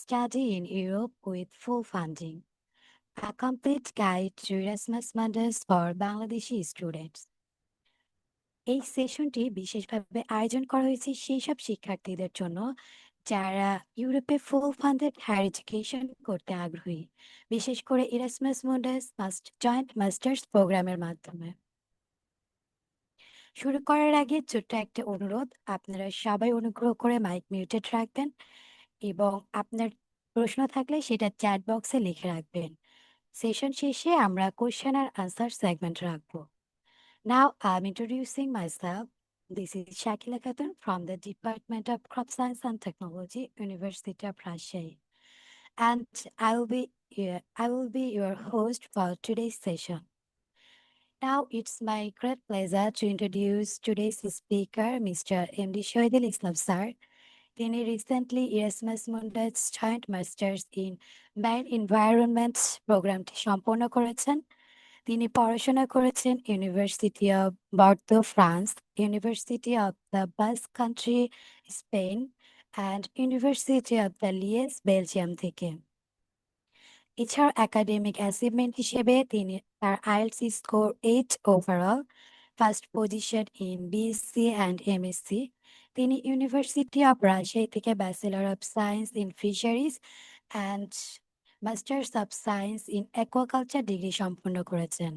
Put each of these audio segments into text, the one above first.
study in Europe with full funding. A complete guide to Erasmus Mundus for Bangladeshi students. এই সেশনটি বিশেষভাবে আয়োজন করা হয়েছে সেই সব শিক্ষার্থীদের জন্য যারা ইউরোপে ফুল ফান্ডেড হায়ার এডুকেশন করতে আগ্রহী, বিশেষ করে ইরাসমাস মুন্ডাস জয়েন্ট মাস্টার্স প্রোগ্রামের মাধ্যমে। শুরু করার আগে ছোট্ট একটা অনুরোধ, আপনারা সবাই অনুগ্রহ করে মাইক মিউটেড রাখবেন এবং আপনার প্রশ্ন থাকলে সেটা চ্যাট বক্সে লিখে রাখবেন। সেশন শেষে আমরা কোয়েশ্চেন আর আনসার সেগমেন্ট রাখবো। Now I'm introducing myself. This is Shakila Khatun from the Department of Crop Science and Technology, University of Rajshahi. And I will be your host for today's session. Now it's my great pleasure to introduce today's speaker, Mr. M.D. Shohidul Islam Sir. তিনি recently Erasmus Mundus joint masters in marine environment প্রোগ্রামটি সম্পন্ন করেছেন। তিনি পড়াশোনা করেছেন University of Bordeaux France, University of the Basque Country Spain and University of the Liège Belgium থেকে। এছাড়াও academic achievement হিসেবে তিনি তার IELTS score 8 overall, first position in BSc and MSc. তিনি ইউনিভার্সিটি অব রাজশাহী থেকে bachelor of science in fisheries and masters of science in aquaculture degree সম্পন্ন করেছেন।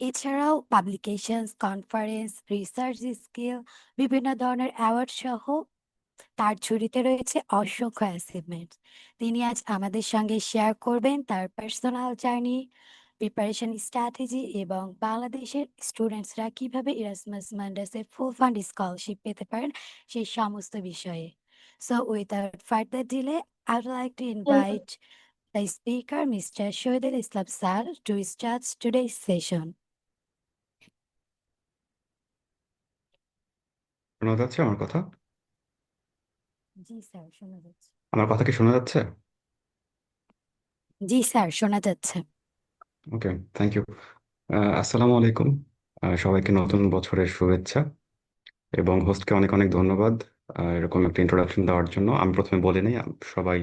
এছাড়াও পাবলিকেশনস, কনফারেন্স, রিসার্চ স্কিল, বিভিন্ন ধরনের অ্যাওয়ার্ড সহ তার ঝুড়িতে রয়েছে অসংখ্য অ্যাচিভমেন্ট। তিনি আজ আমাদের সঙ্গে শেয়ার করবেন তার পার্সোনাল জার্নি, প্রিপারেশন স্ট্র্যাটেজি এবং বাংলাদেশের স্টুডেন্টসরা কিভাবে ইরাসমাস মান্ডাসের ফুল ফান্ড স্কলারশিপ পেতে পারেন সেই সমস্ত বিষয়ে। So without further delay, I'd like to invite the speaker, Mr. Shohidul Islam Sir, to start today's session. শোনা যাচ্ছে আমার কথা? জি স্যার, শোনা যাচ্ছে। আমার কথা কি শোনা যাচ্ছে? জি স্যার, শোনা যাচ্ছে। ওকে, থ্যাংক ইউ। আসসালামু আলাইকুম। সবাইকে নতুন বছরের শুভেচ্ছা এবং হোস্টকে অনেক অনেক ধন্যবাদ এরকম একটা ইন্ট্রোডাকশন দেওয়ার জন্য। আমি প্রথমে বলে নেই, সবাই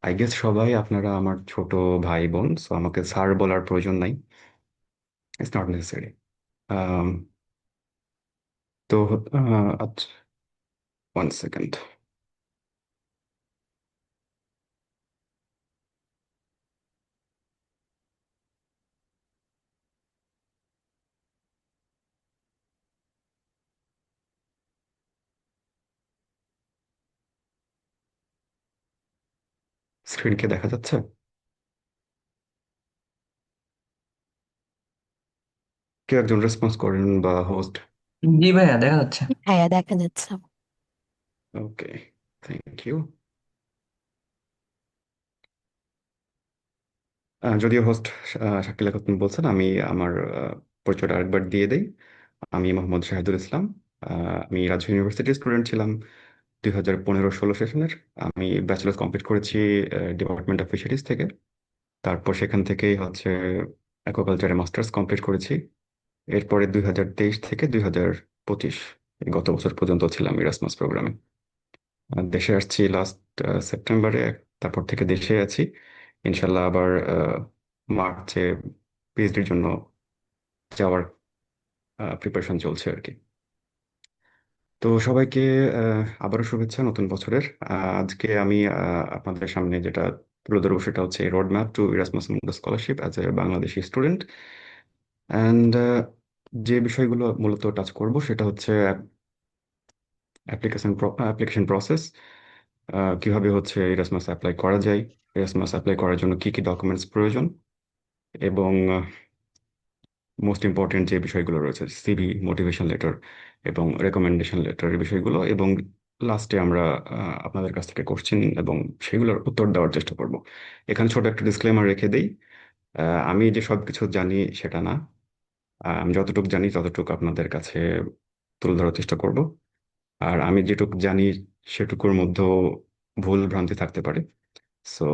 আই গেস সবাই আপনারা আমার ছোট ভাই বোন, সো আমাকে স্যার বলার প্রয়োজন নাই, ইটস নট নেসেসারি। তো আচ্ছা, 1 সেকেন্ড। স্ক্রিন কি দেখা যাচ্ছে? কেউ একজন রেসপন্স করেন বা হোস্ট? জি ভাইয়া, দেখা যাচ্ছে। হ্যাঁ, দেখা যাচ্ছে। ওকে, থ্যাংক ইউ। যদিও হোস্ট শাকিলা খাতুন বলছেন, আমি আমার পরিচয়টা আরেকবার দিয়ে দেই। আমি মোহাম্মদ শাহিদুল ইসলাম। আমি রাজশাহী ইউনিভার্সিটির স্টুডেন্ট ছিলাম 2015-16 সেশনের। আমি ব্যাচেলার্স কমপ্লিট করেছি ডিপার্টমেন্ট অফ ফিশারিজ থেকে। তারপর সেখান থেকেই হচ্ছে অ্যাকোয়াকালচারে মাস্টার্স কমপ্লিট করেছি। এরপরে 2023 থেকে 2025 গত বছর পর্যন্ত ছিলাম ইরাসমাস প্রোগ্রামে। দেশে আসছি লাস্ট সেপ্টেম্বরে, তারপর থেকে দেশে আছি। ইনশাল্লাহ আবার মার্চে পিএইচডির জন্য যাওয়ার প্রিপারেশন চলছে আর কি। তো সবাইকে আবারও শুভেচ্ছা নতুন বছরের। আজকে আমি আপনাদের সামনে যেটা তুলে ধরবো সেটা হচ্ছে road map to Erasmus Mundus scholarship as a Bangladeshi student. And যে বিষয়গুলো মূলত টাচ করব সেটা হচ্ছে অ্যাপ্লিকেশন প্রসেস, কিভাবে হচ্ছে ইরাসমাস অ্যাপ্লাই করা যায়, ইরাসমাস অ্যাপ্লাই করার জন্য কি কি ডকুমেন্টস প্রয়োজন, এবং মোস্ট ইম্পর্টেন্ট যে বিষয়গুলো রয়েছে সিভি, মোটিভেশন লেটার এবং রেকমেন্ডেশন লেটার, এই বিষয়গুলো। এবং লাস্টে আমরা আপনাদের কাছ থেকে কোশ্চেন এবং সেগুলোর উত্তর দেওয়ার চেষ্টা করব। এখানে ছোট একটা ডিসক্লেমার রেখে দেই, আমি যে সব কিছু জানি সেটা না। আমি যতটুকু জানি ততটুকু আপনাদের কাছে তুলে ধরার চেষ্টা করব। আর আমি যেটুকু জানি সেটুকুর মধ্যেও ভুল ভ্রান্তি থাকতে পারে। সো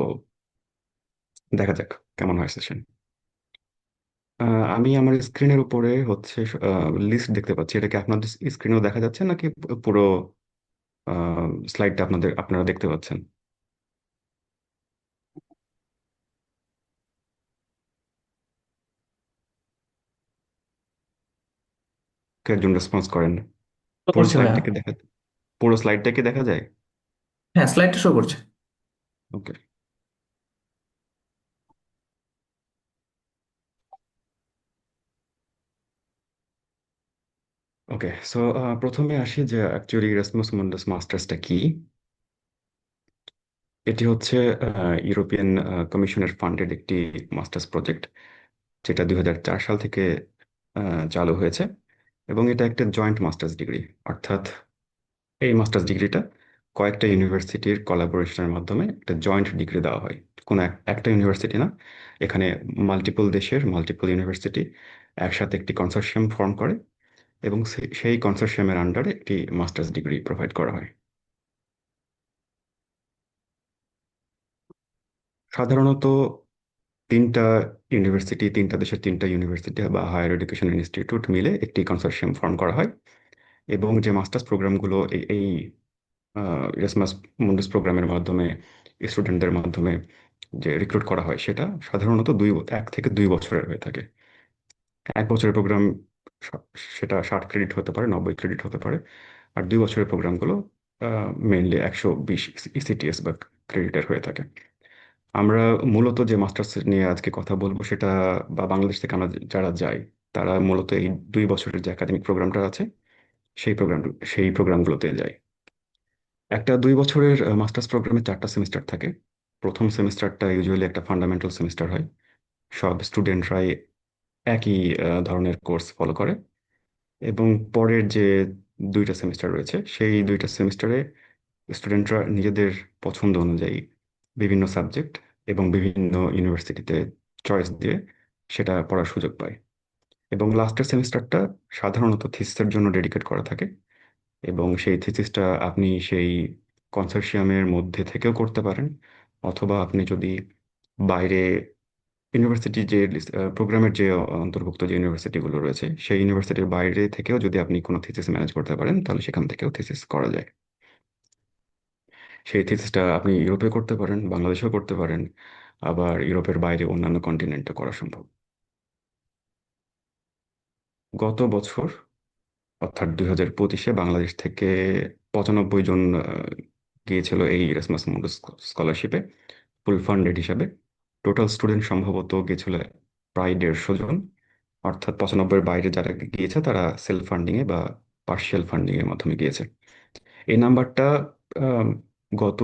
দেখা যাক কেমন হয় সেশন। আমি আমার স্ক্রিনের উপরে হচ্ছে লিস্ট দেখতে পাচ্ছি। এটা কি আপনাদের স্ক্রিনেও দেখা যাচ্ছে নাকি পুরো স্লাইডটা আপনারা দেখতে পাচ্ছেন? একজন রেসপন্স করেন না। তো পুরো করছে ভাইয়া। স্লাইডটাকে দেখা পুরো স্লাইডটাকে দেখা যায়? হ্যাঁ, স্লাইডটা শো করছে। ওকে। ওকে, সো প্রথমে আসি যে অ্যাকচুয়ালি ইরাসমাস মুন্ডাস মাস্টার্সটা কি। এটি হচ্ছে ইউরোপিয়ান কমিশনের ফান্ডেড একটি মাস্টার্স প্রজেক্ট, যেটা 2004 সাল থেকে চালু হয়েছে। এবং এটা একটা জয়েন্ট মাস্টার্স ডিগ্রি, অর্থাৎ এই মাস্টার্স ডিগ্রিটা কয়েকটা ইউনিভার্সিটির কোলাবোরেশনের মাধ্যমে একটা জয়েন্ট ডিগ্রি দেওয়া হয়। কোনো একটা ইউনিভার্সিটি না, এখানে মাল্টিপল দেশের মাল্টিপল ইউনিভার্সিটি একসাথে একটি কনসোর্শিয়াম ফর্ম করে, এবং সেই কনসোর্শিয়ামের আন্ডারে একটি মাস্টার্স ডিগ্রি প্রোভাইড করা হয়। সাধারণত তিনটা তিনটা দেশের তিনটা ইউনিভার্সিটি বা হায়ার এডুকেশন ইনস্টিটিউট মিলে একটি কনসোর্শিয়াম ফর্ম করা হয়। এবং যে মাস্টার্স প্রোগ্রামগুলো এই ইরাসমাস মুন্ডাস প্রোগ্রামের মাধ্যমে স্টুডেন্টদের মাধ্যমে যে রিক্রুট করা হয়, সেটা সাধারণত 1 থেকে 2 বছরের হয়ে থাকে। 1 বছরের প্রোগ্রাম সেটা 60 ক্রেডিট হতে পারে, 90 ক্রেডিট হতে পারে। আর 2 বছরের প্রোগ্রামগুলো মেইনলি 120 ইসিটিএস বা ক্রেডিটের হয়ে থাকে। আমরা মূলত যে মাস্টার্স নিয়ে আজকে কথা বলবো সেটা, বা বাংলাদেশ থেকে আমরা যারা যাই, তারা মূলত এই 2 বছরের যে একাডেমিক প্রোগ্রামটা আছে সেই প্রোগ্রামগুলোতে যায়। একটা 2 বছরের মাস্টার্স প্রোগ্রামে 4টা সেমিস্টার থাকে। প্রথম সেমিস্টারটা ইউজুয়ালি একটা ফান্ডামেন্টাল সেমিস্টার হয়। সব স্টুডেন্টরাই একই ধরনের কোর্স ফলো করে। এবং পরের যে 2টা সেমিস্টার রয়েছে, সেই 2টা সেমিস্টারে স্টুডেন্টরা নিজেদের পছন্দ অনুযায়ী বিভিন্ন সাবজেক্ট এবং বিভিন্ন ইউনিভার্সিটিতে চয়েস দিয়ে সেটা পড়ার সুযোগ পায়। এবং লাস্টের সেমিস্টারটা সাধারণত থিসিসের জন্য ডেডিকেট করা থাকে। এবং সেই থিসিসটা আপনি সেই কনসোর্শিয়ামের মধ্যে থেকেও করতে পারেন, অথবা আপনি যদি বাইরে ইউনিভার্সিটি যে প্রোগ্রামের যে অন্তর্ভুক্ত যে ইউনিভার্সিটিগুলো রয়েছে, সেই ইউনিভার্সিটির বাইরে থেকেও যদি আপনি কোনো থিসিস ম্যানেজ করতে পারেন, তাহলে সেখান থেকেও থিসিস করা যায়। সেই থিসিসটা আপনি ইউরোপে করতে পারেন, বাংলাদেশেও করতে পারেন, আবার ইউরোপের বাইরে অন্যান্য কন্টিনেন্টে করা সম্ভব। গত বছর, অর্থাৎ 2025-এ বাংলাদেশ থেকে 95 জন গিয়েছিল এই ইরাসমাস মুন্ডাস স্কলারশিপে ফুল ফান্ডেড হিসাবে। টোটাল স্টুডেন্ট সম্ভবত গিয়েছিল প্রায় 150 জন। অর্থাৎ 95-এর বাইরে যারা গিয়েছে তারা সেলফ ফান্ডিং এ বা পার্শিয়াল ফান্ডিং এর মাধ্যমে গিয়েছে। এই নাম্বারটা আম, গত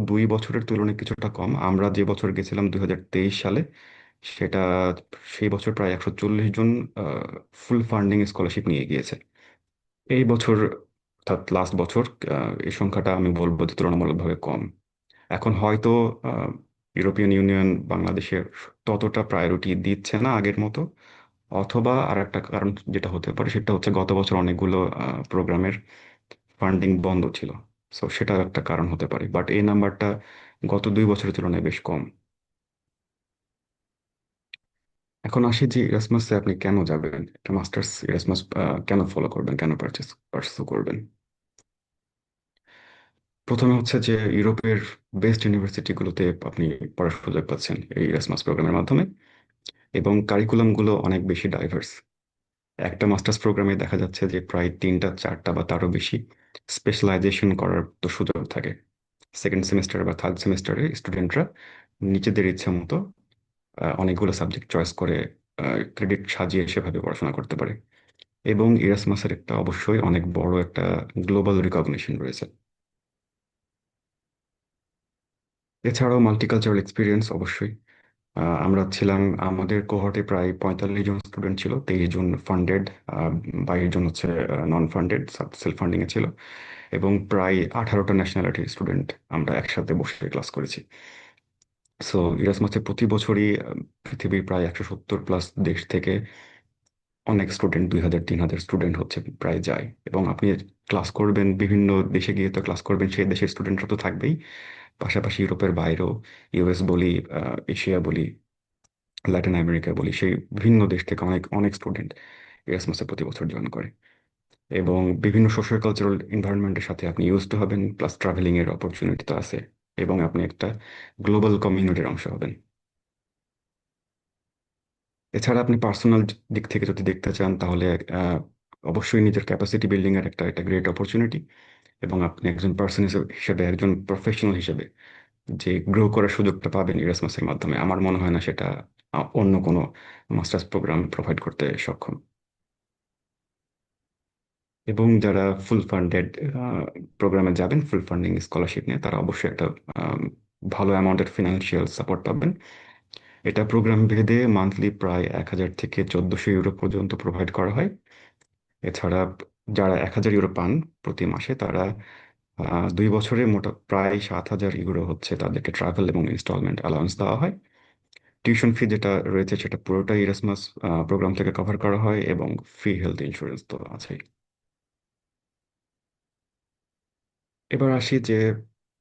2 বছরের তুলনায় কিছুটা কম। আমরা যে বছর গেছিলাম 2023 সালে, সেটা সেই বছর প্রায় 140 জন ফুল ফান্ডিং স্কলারশিপ নিয়ে গিয়েছে। এই বছর, অর্থাৎ লাস্ট বছর, এই সংখ্যাটা আমি বলবো যে তুলনামূলকভাবে কম। এখন হয়তো আহ, ইউরোপিয়ান ইউনিয়ন বাংলাদেশের ততটা প্রায়োরিটি দিচ্ছে না আগের মতো, অথবা আর একটা কারণ যেটা হতে পারে সেটা হচ্ছে গত বছর অনেকগুলো প্রোগ্রামের ফান্ডিং বন্ধ ছিল। সো সেটা একটা কারণ হতে পারে, বাট এই নাম্বারটা গত 2 বছরের তুলনায় বেশ কম। এখন আসি যে ইরাসমাসে আপনি কেন যাবেন, একটা মাস্টার্স ইরাসমাস কেন ফলো করবেন, কেন পারচেস করবেন। প্রথমে হচ্ছে যে ইউরোপের বেস্ট ইউনিভার্সিটিগুলোতে আপনি পড়ার সুযোগ পাচ্ছেন এই ইরাসমাস প্রোগ্রামের মাধ্যমে। এবং কারিকুলামগুলো অনেক বেশি ডাইভার্স। একটা মাস্টার্স প্রোগ্রামে দেখা যাচ্ছে যে প্রায় 3টা 4টা বা তারও বেশি স্পেশালাইজেশন করার তো সুযোগ থাকে। সেকেন্ড সেমিস্টার বা থার্ড সেমিস্টারে স্টুডেন্টরা নিজেদের ইচ্ছে মতো অনেকগুলো সাবজেক্ট চয়েস করে ক্রেডিট সাজিয়ে সেভাবে পড়াশোনা করতে পারে। এবং ইরাসমাসের একটা অবশ্যই অনেক বড় একটা গ্লোবাল রিকগনিশন রয়েছে। এছাড়াও মাল্টিকালচারাল এক্সপিরিয়েন্স অবশ্যই। আমরা ছিলাম, আমাদের কোহর্টে প্রায় 45 জন স্টুডেন্ট ছিল, 23 জন ফান্ডেড, 22 জন হচ্ছে নন ফান্ডেড, সেলফ ফান্ডিং এ ছিল। এবং প্রায় 18টা ন্যাশনালিটির স্টুডেন্ট আমরা একসাথে বসে ক্লাস করেছি। সো ইরাসমাসে প্রতি বছরই পৃথিবীর প্রায় 170+ দেশ থেকে অনেক স্টুডেন্ট, 2000 3000 স্টুডেন্ট হচ্ছে প্রায় যায়। এবং আপনি ক্লাস করবেন বিভিন্ন দেশে গিয়ে, তো ক্লাস করবেন সেই দেশের স্টুডেন্টরা তো থাকবেই, পাশাপাশি ইউরোপের বাইরেও, ইউএস বলি, এশিয়া বলি, ল্যাটিন আমেরিকা বলি, সেই বিভিন্ন দেশ থেকে অনেক অনেক স্টুডেন্ট এরাসমাসে প্রতি বছর জয়েন করে। এবং বিভিন্ন সোশ্যাল কালচারাল এনভায়রনমেন্টের সাথে আপনি ইউজ টু হবেন, প্লাস ট্রাভেলিং এর অপরচুনিটি তো আছে। এবং আপনি একটা গ্লোবাল কমিউনিটির অংশ হবেন। এছাড়া আপনি পার্সোনাল দিক থেকে যদি দেখতে চান, তাহলে অবশ্যই নিজের ক্যাপাসিটি বিল্ডিং এর একটা একটা গ্রেট অপরচুনিটি। এবং আপনি একজন পার্সন হিসেবে, একজন প্রফেশনাল হিসেবে যে গ্রো করার সুযোগটা পাবেন ইরাসমাসের মাধ্যমে, আমার মনে হয় না সেটা অন্য কোনো মাস্টার্স প্রোগ্রাম প্রোভাইড করতে সক্ষম। এবং যারা ফুল ফান্ডেড প্রোগ্রামে যাবেন, ফুল ফান্ডিং স্কলারশিপ নিয়ে, তারা অবশ্যই একটা আম, ভালো অ্যামাউন্টের ফিনান্সিয়াল সাপোর্ট পাবেন। এটা প্রোগ্রাম ভেদে মান্থলি প্রায় 1,000 থেকে 1,400 ইউরো পর্যন্ত প্রোভাইড করা হয়। এছাড়া যারা 1,000 ইউরো পান প্রতি মাসে, তারা 2 বছরে মোটা প্রায় 7,000 ইউরো হচ্ছে তাদেরকে ট্রাভেল এবং ইনস্টলমেন্ট অ্যালাউন্স দেওয়া হয়। টিউশন ফি যেটা রয়েছে সেটা পুরোটাই ইরাসমাস প্রোগ্রাম থেকে কভার করা হয়, এবং ফ্রি হেলথ ইন্স্যুরেন্স তো আছেই। এবার আসি যে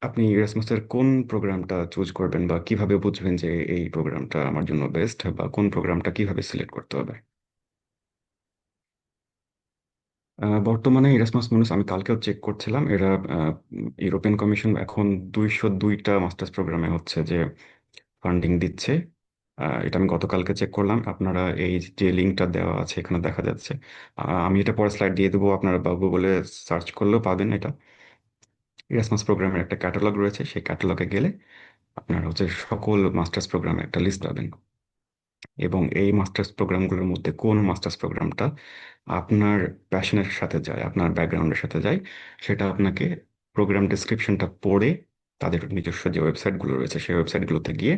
আপনি ইরাসমাসের কোন প্রোগ্রামটা চুজ করবেন, বা কিভাবে বুঝবেন যে এই প্রোগ্রামটা আমার জন্য বেস্ট, বা কোন প্রোগ্রামটা কিভাবে সিলেক্ট করতে হবে। বর্তমানে ইরাসমাস মুনুস আমি কালকেও চেক করছিলাম, এরা ইউরোপিয়ান কমিশন এখন 202টা মাস্টার্স প্রোগ্রামে হচ্ছে যে ফান্ডিং দিচ্ছে। এটা আমি গতকালকে চেক করলাম, আপনারা এই যে লিঙ্কটা দেওয়া আছে এখানে দেখা যাচ্ছে। আমি এটা পরে স্লাইড দিয়ে দেবো, আপনারা বা গুগলে সার্চ করলেও পাবেন এটা। ইরাসমাস প্রোগ্রামের একটা ক্যাটালগ রয়েছে, সেই ক্যাটালগে গেলে আপনারা হচ্ছে সকল মাস্টার্স প্রোগ্রামের একটা লিস্ট পাবেন। এবং এই মাস্টার্স প্রোগ্রামগুলোর মধ্যে কোন মাস্টার্স প্রোগ্রামটা আপনার প্যাশনের সাথে যায়, আপনার ব্যাকগ্রাউন্ডের সাথে যায়, সেটা আপনাকে প্রোগ্রাম ডেসক্রিপশনটা পড়ে তাদের নিজস্ব যে ওয়েবসাইটগুলো রয়েছে সেই ওয়েবসাইটগুলোতে গিয়ে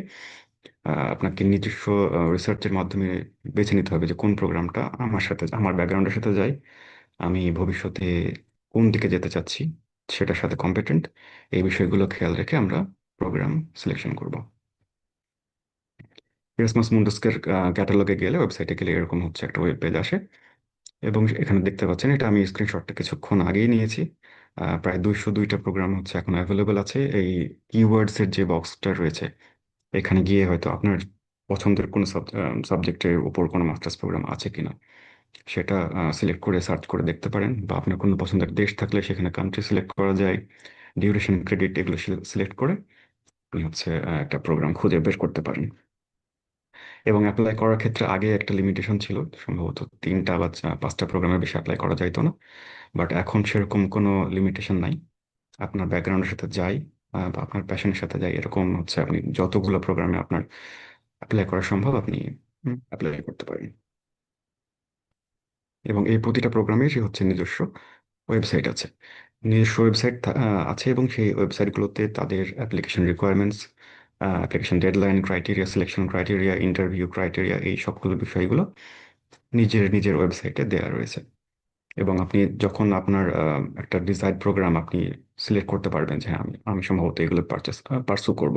আপনাকে নিজস্ব রিসার্চের মাধ্যমে বেছে নিতে হবে যে কোন প্রোগ্রামটা আমার সাথে, আমার ব্যাকগ্রাউন্ডের সাথে যায়, আমি ভবিষ্যতে কোন দিকে যেতে চাচ্ছি সেটার সাথে কম্পিটেন্ট। এই বিষয়গুলো খেয়াল রেখে আমরা প্রোগ্রাম সিলেকশন করব। এরাসমাস মুন্ডাসের ক্যাটালগে গেলে, ওয়েবসাইটে গেলে এরকম হচ্ছে একটা ওয়েব পেজ আসে। এবং এখানে দেখতে পাচ্ছেন, এটা আমি স্ক্রিনশটটা কিছুক্ষণ আগেই নিয়েছি। প্রায় 202টা প্রোগ্রাম হচ্ছে এখন অ্যাভেলেবল আছে। এই কিওয়ার্ডস এর যে বক্সটা রয়েছে, এখানে গিয়ে হয়তো আপনার পছন্দের কোনো সাবজেক্টের উপর কোনো মাস্টার্স প্রোগ্রাম আছে কিনা সেটা সিলেক্ট করে সার্চ করে দেখতে পারেন। বা আপনার কোনো পছন্দের দেশ থাকলে সেখানে কান্ট্রি সিলেক্ট করা যায়, ডিউরেশন, ক্রেডিট, এগুলো সিলেক্ট করে আপনি হচ্ছে একটা প্রোগ্রাম খুঁজে বের করতে পারেন। এবং অ্যাপ্লাই করার ক্ষেত্রে আগে একটা লিমিটেশন ছিল, সম্ভবত 3টা বা 5টা প্রোগ্রামের বেশি অ্যাপ্লাই করা যাইতো না। বাট এখন সেরকম কোনো লিমিটেশন নাই। আপনার ব্যাকগ্রাউন্ডের সাথে যাই, বা আপনার প্যাশনের সাথে যাই, এরকম হচ্ছে আপনি যতগুলো প্রোগ্রামে আপনার অ্যাপ্লাই করা সম্ভব আপনি অ্যাপ্লাই করতে পারেন। এবং এই প্রতিটা প্রোগ্রামেরই হচ্ছে নিজস্ব ওয়েবসাইট আছে। নিজস্ব ওয়েবসাইট আছে, এবং সেই ওয়েবসাইটগুলোতে তাদের application requirements, application deadline, criteria, selection criteria, interview criteria, এই সবগুলো বিষয়গুলো নিজের নিজের ওয়েবসাইটে দেওয়া রয়েছে। এবং আপনি যখন আপনার একটা ডিজাইড প্রোগ্রাম আপনি সিলেক্ট করতে পারবেন যে হ্যাঁ, আমি আমি সম্ভবত এগুলো পার্সু করব,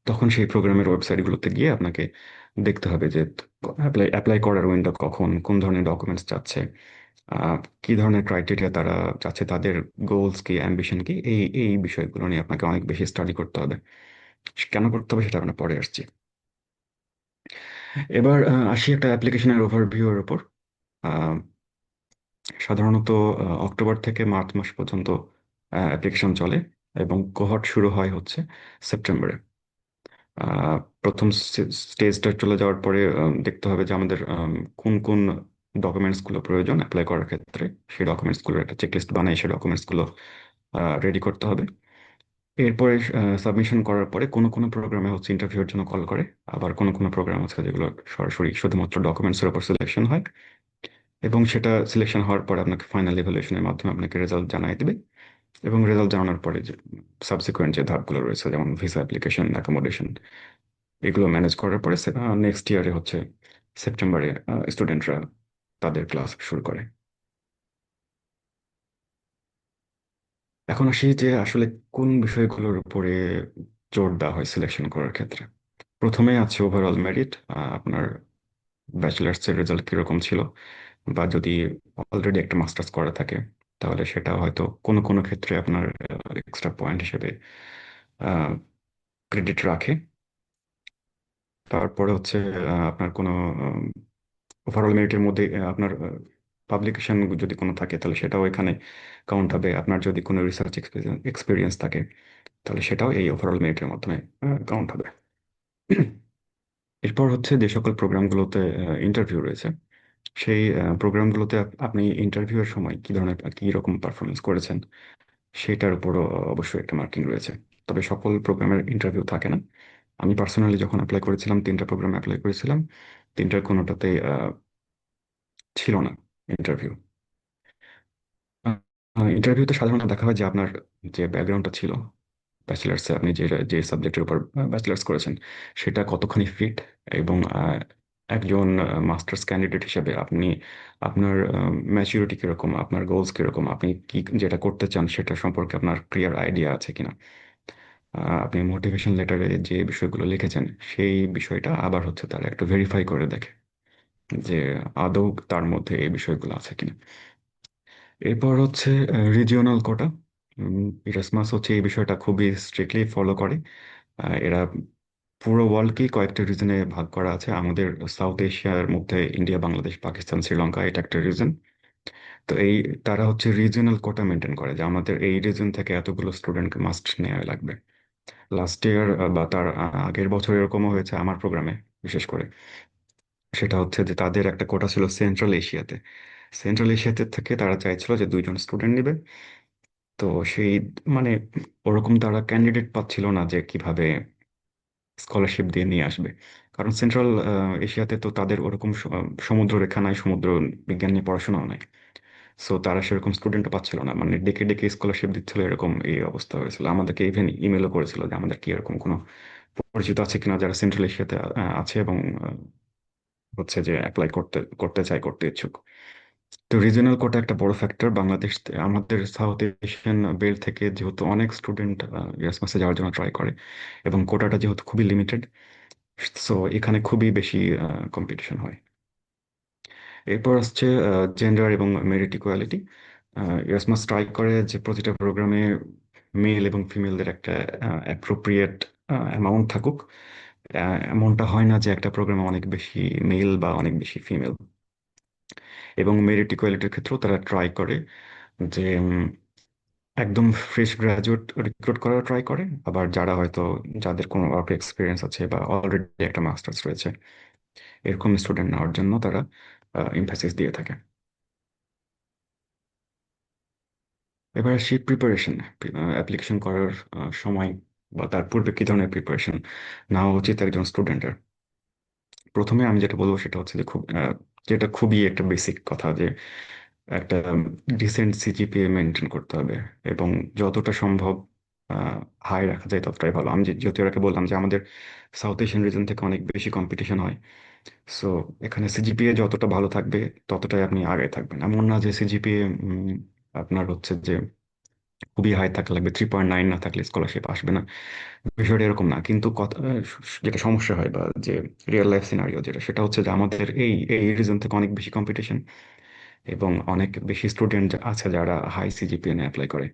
তখন সেই প্রোগ্রামের ওয়েবসাইটগুলোতে গিয়ে আপনাকে দেখতে হবে যে অ্যাপ্লাই অ্যাপ্লাই করার উইন্ডো কখন, কোন ধরনের ডকুমেন্টস চাচ্ছে, কি ধরনের ক্রাইটেরিয়া তারা চাচ্ছে, তাদের গোলস কি, অ্যাম্বিশন কি, এই এই বিষয়গুলো নিয়ে আপনাকে অনেক বেশি স্টাডি করতে হবে। কেন করতে হবে সেটা আমরা পরে আসছি। এবার আসি একটা অ্যাপ্লিকেশনের ওভারভিউ এর উপর। আহ, সাধারণত অক্টোবর থেকে মার্চ মাস পর্যন্ত অ্যাপ্লিকেশন চলে, এবং কোহর্ট শুরু হয় হচ্ছে সেপ্টেম্বরে। প্রথম স্টেজটা চলে যাওয়ার পরে দেখতে হবে যে আমাদের কোন কোন ডকুমেন্টসগুলো প্রয়োজন অ্যাপ্লাই করার ক্ষেত্রে। সেই ডকুমেন্টসগুলোর একটা চেকলিস্ট বানাই সেই ডকুমেন্টসগুলো রেডি করতে হবে। এরপরে সাবমিশন করার পরে কোনো কোনো প্রোগ্রামে হচ্ছে ইন্টারভিউর জন্য কল করে, আবার কোনো কোনো প্রোগ্রাম আছে যেগুলো সরাসরি শুধুমাত্র ডকুমেন্টসের উপর সিলেকশন হয়। এবং সেটা সিলেকশন হওয়ার পরে আপনাকে ফাইনাল ইভ্যালুয়েশনের মাধ্যমে আপনাকে রেজাল্ট জানাই দেবে। এবং রেজাল্ট জানানোর পরে যে সাবসিকুয়েন্ট যে ধাপগুলো রয়েছে, যেমন ভিসা অ্যাপ্লিকেশন, অ্যাকোমোডেশন, এগুলো ম্যানেজ করার পরে নেক্সট ইয়ারে হচ্ছে সেপ্টেম্বরে স্টুডেন্টরা তাদের ক্লাস শুরু করে। এখন আসি যে আসলে কোন বিষয়গুলোর উপরে জোর দেওয়া হয় সিলেকশন করার ক্ষেত্রে। প্রথমে আছে ওভারঅল মেরিট, আপনার ব্যাচেলার্স এর রেজাল্ট কিরকম ছিল, বা যদি অলরেডি একটা মাস্টার্স করা থাকে তাহলে সেটা হয়তো কোনো কোনো ক্ষেত্রে আপনার এক্সট্রা পয়েন্ট হিসেবে ক্রেডিট রাখে। তারপরে হচ্ছে আপনার কোনো ওভারঅল মেরিটের মধ্যে আপনার পাবলিকেশন যদি কোনো থাকে তাহলে সেটাও এখানে কাউন্ট হবে। আপনার যদি কোনো রিসার্চ এক্সপিরিয়েন্স থাকে তাহলে সেটাও এই ওভারঅল মেরিটের মাধ্যমে কাউন্ট হবে। এরপর হচ্ছে যে সকল প্রোগ্রামগুলোতে ইন্টারভিউ রয়েছে, সেই প্রোগ্রামগুলোতে আপনি ইন্টারভিউয়ের সময় কি রকম পারফরমেন্স করেছেন সেটার উপরও অবশ্যই একটা মার্কিং রয়েছে। তবে সকল প্রোগ্রামের ইন্টারভিউ থাকে না। আমি পার্সোনালি যখন অ্যাপ্লাই করেছিলাম, 3টা প্রোগ্রামে অ্যাপ্লাই করেছিলাম, 3টার কোনোটাতেই ছিল না ইন্টারভিউ। ইন্টারভিউতে সাধারণত দেখা হয় যে আপনার যে ব্যাকগ্রাউন্ডটা ছিল, ব্যাচেলার্সে আপনি যে যে সাবজেক্টের উপর ব্যাচেলার্স করেছেন সেটা কতখানি ফিট, এবং একজন মাস্টার্স ক্যান্ডিডেট হিসেবে আপনি আপনার ম্যাচুরিটি কিরকম, আপনার গোলস কিরকম, আপনি কি যেটা করতে চান সেটা সম্পর্কে আপনার ক্লিয়ার আইডিয়া আছে কিনা, আপনি মোটিভেশন লেটারে যে বিষয়গুলো লিখেছেন সেই বিষয়টা আবার হচ্ছে তারা একটু ভেরিফাই করে দেখে যে আদৌ তার মধ্যে এই বিষয়গুলো আছে কিনা। এরপর হচ্ছে রিজিওনাল কোটা। ইরাসমাস হচ্ছে এই বিষয়টা খুবই স্ট্রিক্টলি ফলো করে। এরা পুরো ওয়ার্ল্ডকেই কয়েকটা রিজনে ভাগ করা আছে। আমাদের সাউথ এশিয়ার মধ্যে ইন্ডিয়া, বাংলাদেশ, পাকিস্তান, শ্রীলঙ্কা এটা একটা রিজন। তো তারা হচ্ছে রিজিওনাল কোটা মেনটেন করে যে আমাদের এই রিজন থেকে এতগুলো স্টুডেন্টকে মাস্ট নেওয়া লাগবে। লাস্ট ইয়ার বা তার আগের বছর এরকমও হয়েছে আমার প্রোগ্রামে বিশেষ করে। সেটা হচ্ছে যে তাদের একটা কোটা ছিল সেন্ট্রাল এশিয়াতে। সেন্ট্রাল এশিয়াতে থেকে তারা চাইছিল যে 2জন স্টুডেন্ট নেবে। তো সেই মানে ওরকম তারা ক্যান্ডিডেট পাচ্ছিল না যে কিভাবে স্কলারশিপ দিয়ে নিয়ে আসবে। কারণ সেন্ট্রাল এশিয়াতে তো তাদের ওরকম সমুদ্র রেখা নাই, সমুদ্র বিজ্ঞান নিয়ে পড়াশোনাও নাই। সো তারা সেরকম স্টুডেন্টও পাচ্ছিল না, মানে ডেকে ডেকে স্কলারশিপ দিচ্ছিল, এরকম এই অবস্থা হয়েছিল। আমাদেরকে ইভেন ইমেলও করেছিল যে আমাদের কি এরকম কোনো পরিচিত আছে কিনা যারা সেন্ট্রাল এশিয়াতে আছে এবং হচ্ছে যে অ্যাপ্লাই করতে করতে চায়, করতে ইচ্ছুক। তো রিজিওনাল কোটা একটা বড় ফ্যাক্টর। আমাদের সাউথ এশিয়ান বেল্ট থেকে যেহেতু অনেক স্টুডেন্ট এরাসমাসে যাওয়ার জন্য ট্রাই করে, এবং কোটাটা যেহেতু খুবই লিমিটেড, সো এখানে খুবই বেশি কম্পিটিশন হয়। এরপর আসছে জেন্ডার এবং মেরিট ইকুয়ালিটি। এরাসমাস ট্রাই করে যে প্রতিটা প্রোগ্রামে মেল এবং ফিমেলদের একটা অ্যাপ্রোপ্রিয়েট অ্যামাউন্ট থাকুক। এমনটা হয় না যে একটা প্রোগ্রামে অনেক বেশি মেল বা অনেক বেশি ফিমেল। এবং মেরিট ইকুয়ালিটির ক্ষেত্রেও তারা ট্রাই করে যে একদম ফ্রেশ গ্রাজুয়েট রিক্রুট করার ট্রাই করে। আবার যারা হয়তো যাদের কোনো ওয়ার্ক এক্সপিরিয়েন্স আছে বা অলরেডি একটা মাস্টার্স রয়েছে, এরকম স্টুডেন্ট নেওয়ার জন্য তারা এমফাসিস দিয়ে থাকে। এবার আসি প্রিপারেশন। অ্যাপ্লিকেশন করার সময় বা তার পূর্বে কি ধরনের প্রিপারেশন নেওয়া উচিত একজন স্টুডেন্টের। প্রথমে আমি যেটা বলবো সেটা হচ্ছে যে যেটা খুবই একটা বেসিক কথা, যে একটা ডিসেন্ট সিজিপিএ মেনটেন করতে হবে, এবং যতটা সম্ভব হাই রাখা যায় ততটাই ভালো। আমি যেহেতু এর আগে বললাম যে আমাদের সাউথ এশিয়ান রিজন থেকে অনেক বেশি কম্পিটিশন হয়। সো এখানে সিজিপিএ যতটা ভালো থাকবে ততটাই আপনি আগে থাকবেন। এমন না যে সিজিপিএ আপনার হচ্ছে যে খুবই হাই থাকা লাগবে, 3.9 না থাকলে স্কলারশিপ আসবে না, বিষয়টা এরকম না। কিন্তু কথা যেটা সমস্যা হয় বা যে রিয়েল লাইফ সিনারিও যেটা, সেটা হচ্ছে যে আমাদের এই এই রিজন থেকে অনেক বেশি কম্পিটিশন, এবং অনেক বেশি স্টুডেন্ট আছে যারা হাই সিজিপিএ নিয়ে অ্যাপ্লাই করে।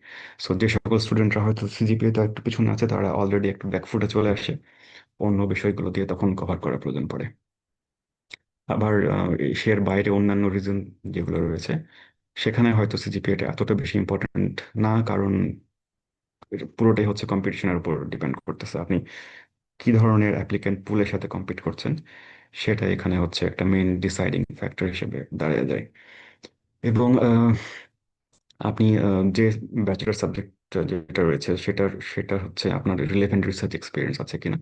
সো যে সকল স্টুডেন্টরা হয়তো সিজিপিএ তো একটু পিছনে আছে, তারা অলরেডি একটু ব্যাকফুটে চলে আসে, অন্য বিষয়গুলো দিয়ে তখন কভার করার প্রয়োজন পড়ে। আবার এশিয়ার বাইরে অন্যান্য রিজন যেগুলো রয়েছে, সেখানে হয়তো সিজিপিএটা এতটা বেশি ইম্পর্ট্যান্ট না, কারণ এটা পুরোটাই হচ্ছে কম্পিটিশনের উপর ডিপেন্ড করতেছে। আপনি কি ধরনের অ্যাপ্লিক্যান্ট পুলের সাথে কম্পিট করছেন সেটা এখানে হচ্ছে একটা মেইন ডিসাইডিং ফ্যাক্টর হিসেবে দাঁড়িয়ে যায়। এবং আপনি যে ব্যাচেলার সাবজেক্ট যেটা রয়েছে সেটা হচ্ছে আপনার রিলেভেন্ট রিসার্চ এক্সপিরিয়েন্স আছে কিনা।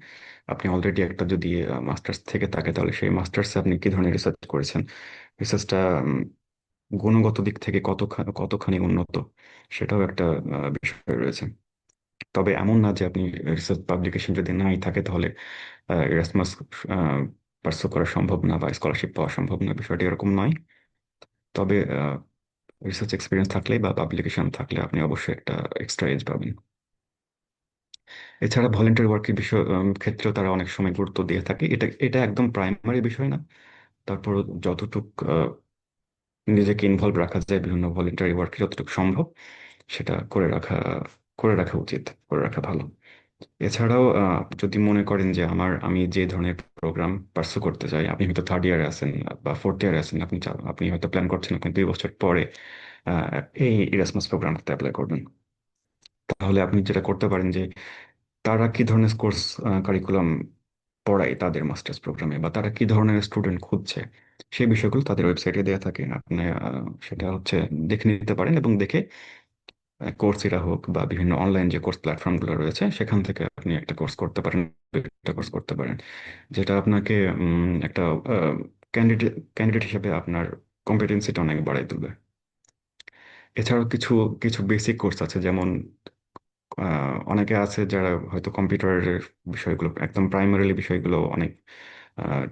আপনি অলরেডি একটা যদি মাস্টার্স থেকে থাকে, তাহলে সেই মাস্টার্সে আপনি কি ধরনের রিসার্চ করেছেন, রিসার্চটা গুণগত দিক থেকে কতখানি উন্নত, সেটাও একটা বিষয় রয়েছে। তবে এমন না যে আপনি রিসার্চ পাবলিকেশন যদি নাই থাকে তাহলে এরাসমাস পার্সু করা সম্ভব না বা স্কলারশিপ পাওয়া সম্ভব না, বিষয়টি এরকম নয়। তবে রিসার্চ এক্সপিরিয়েন্স থাকলে বা পাবলিকেশন থাকলে আপনি অবশ্যই একটা এক্সট্রা এজ পাবেন। এছাড়া ভলেন্টারি ওয়ার্কের বিষয় ক্ষেত্রেও তারা অনেক সময় গুরুত্ব দিয়ে থাকে। এটা এটা একদম প্রাইমারি বিষয় না, তারপর যতটুক নিজেকে ইনভলভ রাখা যায় বিভিন্ন ভলেন্টারি ওয়ার্কে যতটুকু সম্ভব সেটা করে রাখা উচিত, করে রাখা ভালো। এছাড়াও যদি মনে করেন যে আমি যে ধরনের প্রোগ্রাম পার্সু করতে চাই, আপনি হয়তো থার্ড ইয়ারে আছেন বা ফোর্থ ইয়ারে আছেন, আপনি হয়তো প্ল্যান করছেন আপনি 2 বছর পরে এই ইরাসমাস প্রোগ্রামটাতে অ্যাপ্লাই করবেন। তাহলে আপনি যেটা করতে পারেন যে তারা কি ধরনের কোর্স কারিকুলাম পড়ায় তাদের মাস্টার্স প্রোগ্রামে, বা তারা কি ধরনের স্টুডেন্ট খুঁজছে, সেই বিষয়গুলো তাদের ওয়েবসাইটে দেওয়া থাকে। আপনি সেটা হচ্ছে দেখে নিতে পারেন, এবং দেখে কোর্সেরা হোক বা বিভিন্ন অনলাইন যে কোর্স প্ল্যাটফর্মগুলো রয়েছে সেখান থেকে আপনি একটা কোর্স করতে পারেন, একটা কোর্স করতে পারেন, যেটা আপনাকে একটা ক্যান্ডিডেট ক্যান্ডিডেট হিসেবে আপনার কম্পিটেন্সিটা অনেক বাড়াই তুলবে। এছাড়াও কিছু কিছু বেসিক কোর্স আছে, যেমন অনেকে আছে যারা হয়তো কম্পিউটারের বিষয়গুলো, একদম প্রাইমারিলি বিষয়গুলো অনেক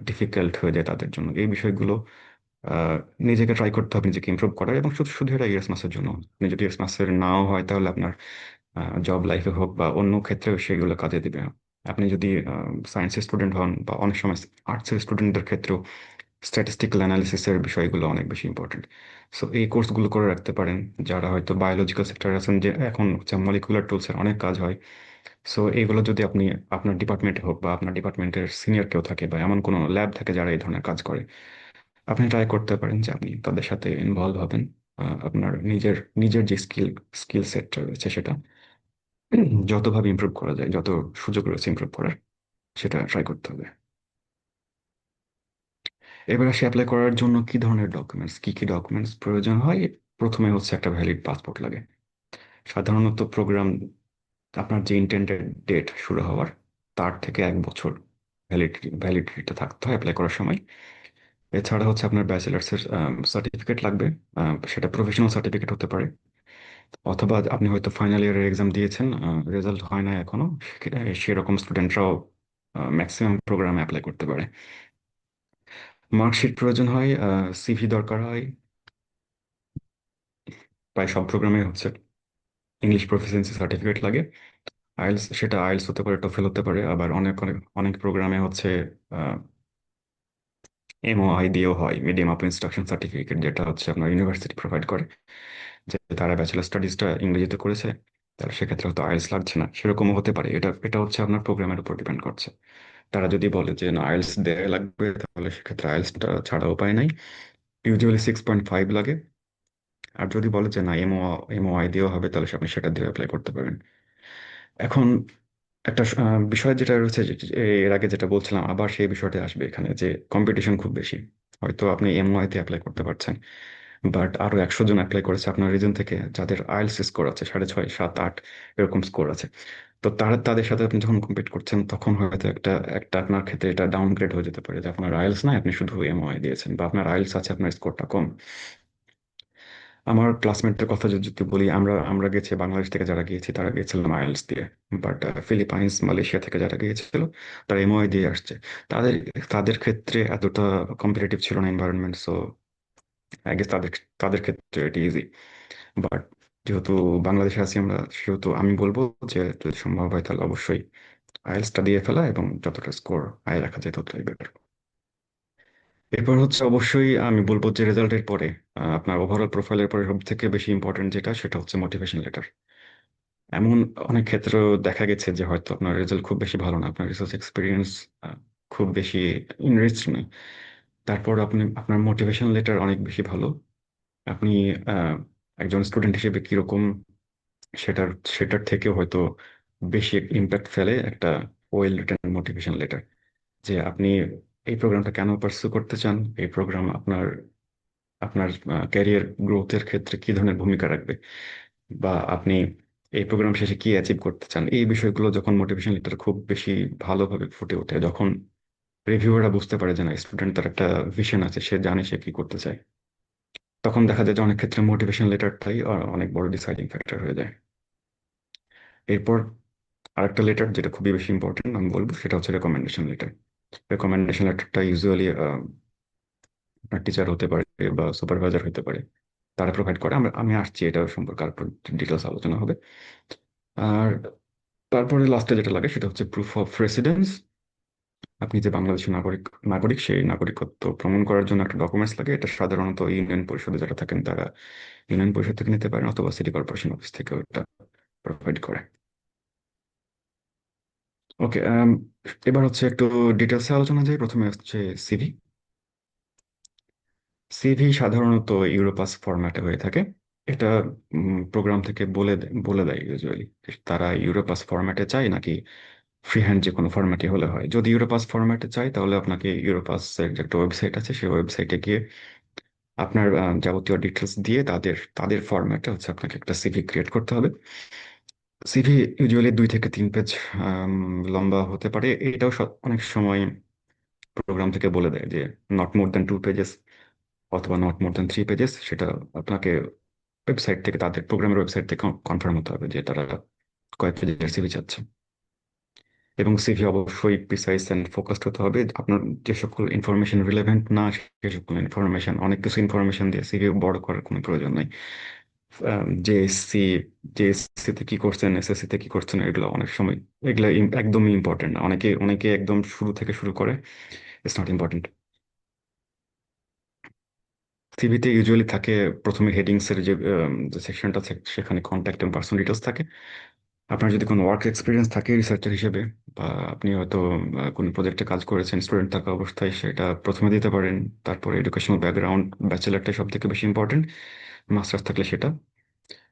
ডিফিকাল্ট হয়ে যায় তাদের জন্য। এই বিষয়গুলো আহ, নিজেকে ট্রাই করতে হবে, নিজেকে ইমপ্রুভ করার, এবং শুধু শুধু এটা ইএসমাসের জন্য। আপনি যদি ইএসমাসের নাও হয় তাহলে আপনার জব লাইফে হোক বা অন্য ক্ষেত্রেও সেগুলো কাজে দিবে। আপনি যদি সায়েন্সের স্টুডেন্ট হন, বা অনেক সময় আর্টসের স্টুডেন্টদের ক্ষেত্রেও স্ট্যাটিস্টিক্যাল অ্যানালিসিসের বিষয়গুলো অনেক বেশি ইম্পর্টেন্ট। সো এই কোর্সগুলো করে রাখতে পারেন। যারা হয়তো বায়োলজিক্যাল সেক্টরে আছেন, যে এখন হচ্ছে মলিকুলার টুলসের অনেক কাজ হয়, সো এইগুলো যদি আপনি আপনার ডিপার্টমেন্টে হোক বা আপনার ডিপার্টমেন্টের সিনিয়র কেউ থাকে বা এমন কোনো ল্যাব থাকে যারা এই ধরনের কাজ করে, আপনি ট্রাই করতে পারেন যে আপনি তাদের সাথে ইনভলভ হবেন। আপনার নিজের নিজের যে স্কিল সেটটা রয়েছে সেটা যতভাবে ইমপ্রুভ করা যায়, যত সুযোগ রয়েছে ইমপ্রুভ করার, সেটা ট্রাই করতে হবে। এবার আসে অ্যাপ্লাই করার জন্য কি ধরনের ডকুমেন্টস, কি কি ডকুমেন্টস প্রয়োজন হয়। প্রথমে হচ্ছে একটা ভ্যালিড পাসপোর্ট লাগে। সাধারণত প্রোগ্রাম, আপনার যে ইন্টেন্ডেড ডেট শুরু হওয়ার তার থেকে 1 বছর ভ্যালিডিটিটা থাকতে হয় অ্যাপ্লাই করার সময়। এছাড়া হচ্ছে আপনার ব্যাচেলার্সের সার্টিফিকেট লাগবে। সেটা প্রফেশনাল সার্টিফিকেট হতে পারে, অথবা আপনি হয়তো ফাইনাল ইয়ারের এক্সাম দিয়েছেন, রেজাল্ট হয় না এখনো, সেরকম স্টুডেন্টরাও ম্যাক্সিমাম প্রোগ্রামে অ্যাপ্লাই করতে পারে। মার্কশিট প্রয়োজন হয়, সিভি দরকার হয়, প্রায় সব প্রোগ্রামে হচ্ছে ইংলিশ প্রফিসিয়েন্সি সার্টিফিকেট লাগে। আইএলস, সেটা আইএলস হতে পারে, টোফেল হতে পারে, আবার অনেক অনেক অনেক প্রোগ্রামে হচ্ছে এমওআই দিয়েও হয়, মিডিয়াম অফ ইনস্ট্রাকশন সার্টিফিকেট, যেটা হচ্ছে আপনার ইউনিভার্সিটি প্রোভাইড করে, যে তারা ব্যাচেলার স্টাডিজটা ইংরেজিতে করেছে, তাহলে সেক্ষেত্রে হয়তো আইএলস লাগছে না, সেরকমও হতে পারে। এটা এটা হচ্ছে আপনার প্রোগ্রামের উপর ডিপেন্ড করছে। তারা যদি বলে যে না আইএলস দেয়া লাগবে, তাহলে সেক্ষেত্রে আইএলসটা ছাড়া উপায় নাই। ইউজুয়ালি 6.5 লাগে। আর যদি বলে যে না এমওআই দিয়েও হবে, তাহলে আপনি সেটা দিয়ে অ্যাপ্লাই করতে পারেন। এখন একটা বিষয় যেটা রয়েছে, এর আগে যেটা বলছিলাম, আবার সেই বিষয়টা আসবে এখানে, যে কম্পিটিশন খুব বেশি। হয়তো আপনি এমওআই তে অ্যাপ্লাই করতে পারছেন, বাট আরো 100 জন অ্যাপ্লাই করেছে আপনার রিজন থেকে, যাদের আইএলটিএস স্কোর আছে 6.5, 7, 8 এরকম স্কোর আছে। তো তাদের সাথে আপনি যখন কম্পিট করছেন, তখন হয়তো একটা একটা আপনার ক্ষেত্রে এটা ডাউনগ্রেড হয়ে যেতে পারে, যে আপনার আইএলটিএস না, আপনি শুধু এমওআই দিয়েছেন, বা আপনার আইএলটিএস আছে, আপনার স্কোরটা কম। আমার ক্লাসমেটদের কথা যদি বলি, আমরা আমরা গেছি, বাংলাদেশ থেকে যারা গিয়েছি তারা গিয়েছিলাম আইএলটিএস দিয়ে, বাট ফিলিপাইন্স, মালয়েশিয়া থেকে যারা গিয়েছিল তারা এমওআই দিয়ে আসছে। তাদের তাদের ক্ষেত্রে এতটা কম্পিটিটিভ ছিল না এনভায়রনমেন্ট, সো আই গেস তাদের তাদের ক্ষেত্রে এটি ইজি। বাট যেহেতু বাংলাদেশে আছি আমরা, সেহেতু আমি বলবো যে যদি সম্ভব হয় তাহলে অবশ্যই আইএলটিএসটা দিয়ে ফেলা, এবং যতটা স্কোর আয় রাখা যায় ততটাই বেটার। এরপর হচ্ছে অবশ্যই আমি বলবো যে রেজাল্টের পরে আপনার ওভারঅল প্রোফাইলের পরে সব থেকে বেশি ইম্পর্টেন্ট যেটা, সেটা হচ্ছে মোটিভেশন লেটার। এমন অনেক ক্ষেত্রে দেখা গেছে যে হয়তো আপনার রেজাল্ট খুব বেশি ভালো না, আপনার রিসার্চ এক্সপিরিয়েন্স খুব বেশি ইনরিচ না, তারপর আপনি আপনার মোটিভেশন লেটার অনেক বেশি ভালো। আপনি আহ, একজন স্টুডেন্ট হিসেবে কিরকম, সেটার সেটার থেকে হয়তো বেশি ইম্প্যাক্ট ফেলে একটা ওয়েল রিটেন মোটিভেশন লেটার, যে আপনি এই প্রোগ্রামটা কেন পার্সু করতে চান, এই প্রোগ্রাম আপনার আপনার ক্যারিয়ার গ্রোথের ক্ষেত্রে কি ধরনের ভূমিকা রাখবে, বা আপনি এই প্রোগ্রাম শেষে কি অ্যাচিভ করতে চান। এই বিষয়গুলো যখন মোটিভেশন লেটার খুব বেশি ভালোভাবে ফুটে ওঠে, যখন রিভিউয়াররা বুঝতে পারে যে না স্টুডেন্ট তার একটা ভিশন আছে, সে জানে সে কি করতে চায়, তখন দেখা যায় যে অনেক ক্ষেত্রে মোটিভেশন লেটারটাই অনেক বড় ডিসাইডিং ফ্যাক্টর হয়ে যায়। এরপর আরেকটা লেটার যেটা খুবই বেশি ইম্পর্টেন্ট আমি বলবো, সেটা হচ্ছে রেকমেন্ডেশন লেটার। রেকমেন্ডেশন লেটারটা ইউজুয়ালি আপনার টিচার হতে পারে বা সুপারভাইজার হতে পারে, তারা প্রোভাইড করে। আমি আসছি এটা সম্পর্কে আর ডিটেলস আলোচনা হবে। আর তারপরে লাস্টে যেটা লাগে সেটা হচ্ছে প্রুফ অফ রেসিডেন্স। আপনি যে বাংলাদেশের নাগরিক নাগরিক সেই নাগরিকত্ব প্রমাণ করার জন্য একটা ডকুমেন্টস লাগে। এটা সাধারণত ইউনিয়ন পরিষদে যারা থাকেন তারা ইউনিয়ন পরিষদ থেকে নিতে পারেন, অথবা সিটি কর্পোরেশন অফিস থেকে ওটা প্রোভাইড করে। ওকে, এবার হচ্ছে একটু ডিটেলসে আলোচনা যায়। প্রথমে হচ্ছে সিভি। সিভি সাধারণত ইউরোপাস ফরম্যাটে হয়ে থাকে। এটা প্রোগ্রাম থেকে বলে দেয় ইউজুয়ালি তারা ইউরোপাস ফরম্যাটে চায় নাকি ফ্রি হ্যান্ড যে কোনো ফরম্যাটে হলে হয়। যদি ইউরোপাস ফরম্যাটে চাই তাহলে আপনাকে ইউরোপাসের যে একটা ওয়েবসাইট আছে সেই ওয়েবসাইটে গিয়ে আপনার যাবতীয় ডিটেলস দিয়ে তাদের তাদের ফরম্যাটে হচ্ছে আপনাকে একটা সিভি ক্রিয়েট করতে হবে। সিভি ইউজুয়ালি 2 থেকে 3 পেজ লম্বা হতে পারে। এটাও অনেক সময় প্রোগ্রাম থেকে বলে দেয় যে নট মোর দ্যান 2 পেজেস অথবা নট মোর দ্যান 3 পেজেস। সেটা আপনাকে ওয়েবসাইট থেকে, তাদের প্রোগ্রামের ওয়েবসাইট থেকে কনফার্ম হতে হবে যে তারা কয়েক পেজের সিভি চাচ্ছে। এবং সিভি অবশ্যই প্রিসাইজ এন্ড ফোকাসড হতে হবে। আপনার যে সকল ইনফরমেশন রিলেভেন্ট না, সে সকল ইনফরমেশন, অনেক কিছু ইনফরমেশন দিয়ে সিভি বড় করার কোনো প্রয়োজন নাই। জেএসসি জেএসসি তে কি করছেন, এসএসসি তে কি করছেন, এগুলো অনেক সময় এগুলো একদমই ইম্পর্টেন্ট না। অনেকে অনেকে একদম শুরু থেকে শুরু করে, ইটস নট ইম্পর্টেন্ট। সিভিতে ইউজুয়ালি থাকে প্রথমে হেডিংস এর যে সেকশনটা, সেখানে কন্ট্যাক্ট এবং পার্সোনাল ডিটেলস থাকে। আপনার যদি কোনো ওয়ার্ক এক্সপিরিয়েন্স থাকে রিসার্চার হিসেবে, বা আপনি হয়তো কোনো প্রজেক্টে কাজ করেছেন স্টুডেন্ট থাকা অবস্থায়, সেটা প্রথমে দিতে পারেন। তারপরে এডুকেশনাল ব্যাকগ্রাউন্ড, ব্যাচেলারটা সব থেকে বেশি ইম্পর্টেন্ট, মাস্টার্স থাকলে সেটা।